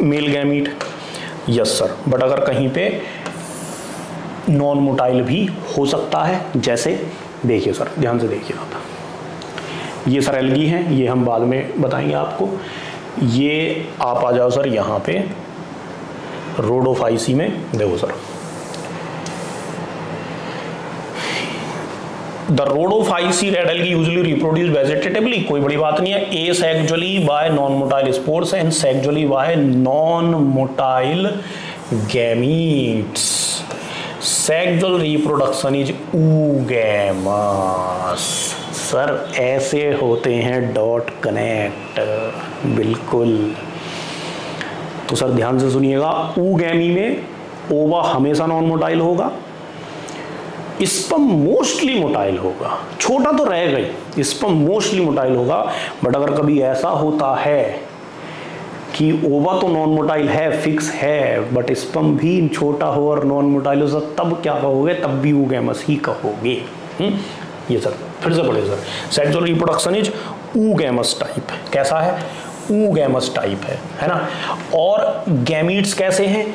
male gamete, yes sir, but अगर कहीं पे नॉन मोटाइल भी हो सकता है, जैसे देखिए सर, ध्यान से देखिए आप, ये सर एल्गी हैं, ये हम बाद में बताएंगे आपको। ये आप आ जाओ सर यहाँ पे रोडोफाइसी में, देखो sir the Rhodophyceae red algae usually reproduce vegetatively, कोई बड़ी बात नहीं है, ए sexually bye non motile spores and sexually bye non motile gametes. Sexual reproduction is oogamous। Sir ऐसे होते हैं डॉट कनेक्ट, बिल्कुल। तो सर ध्यान से सुनिएगा, oogamy में ओवा हमेशा नॉन मोटाइल होगा, स्पर्म मोस्टली मोटाइल होगा, छोटा तो रहेगा ही, स्पर्म मोस्टली मोटाइल होगा। बट अगर कभी ऐसा होता है कि ओवा तो नॉन मोटाइल है, फिक्स है, बट स्पर्म भी छोटा हो और नॉन मोटाइल हो, तब क्या कहोगे, तब भी oogamous ही कहोगे। ये सर फिर से पढ़े sir, sexual reproduction is oogamous type, कैसा है, oogamous टाइप है ना। और गैमीट्स कैसे हैं,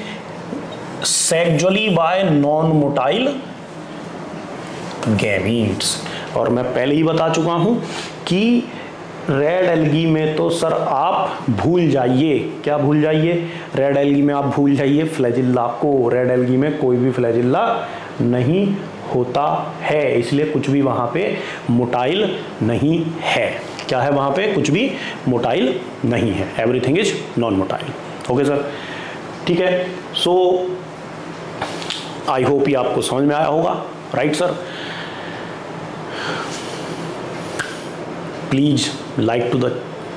sexually bye non motile gametes. और मैं पहले ही बता चुका हूं कि रेड एल्गी में तो सर आप भूल जाइए, क्या भूल जाइए, रेड एल्गी में आप भूल जाइए फ्लैजिल्ला को। रेड एल्गी में कोई भी फ्लैजिल्ला नहीं होता है, इसलिए कुछ भी वहां पे मोटाइल नहीं है। क्या है वहां पे, कुछ भी मोटाइल नहीं है, everything is non motile. Okay sir, ठीक है। सो आई होप ये आपको समझ में आया होगा, right sir. Please like to the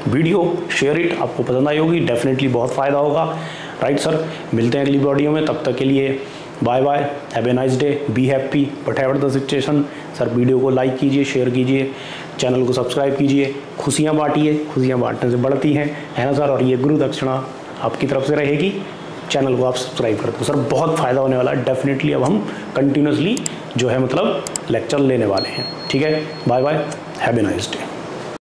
video, share it, आपको पसंद आई होगी, डेफिनेटली बहुत फ़ायदा होगा, राइट सर। मिलते हैं अगली वीडियो में, तब तक के लिए bye bye, have a nice day, be happy whatever the situation. Sir video को लाइक कीजिए, शेयर कीजिए, चैनल को सब्सक्राइब कीजिए, खुशियाँ बांटिए, खुशियाँ बांटने से बढ़ती हैं, है ना सर। और ये गुरु दक्षिणा आपकी तरफ से रहेगी, चैनल को आप सब्सक्राइब कर दो सर, बहुत फ़ायदा होने वाला है डेफिनेटली। अब हम कंटिन्यूसली जो है मतलब लेक्चर लेने वाले हैं, ठीक है। Bye bye, have a nice day.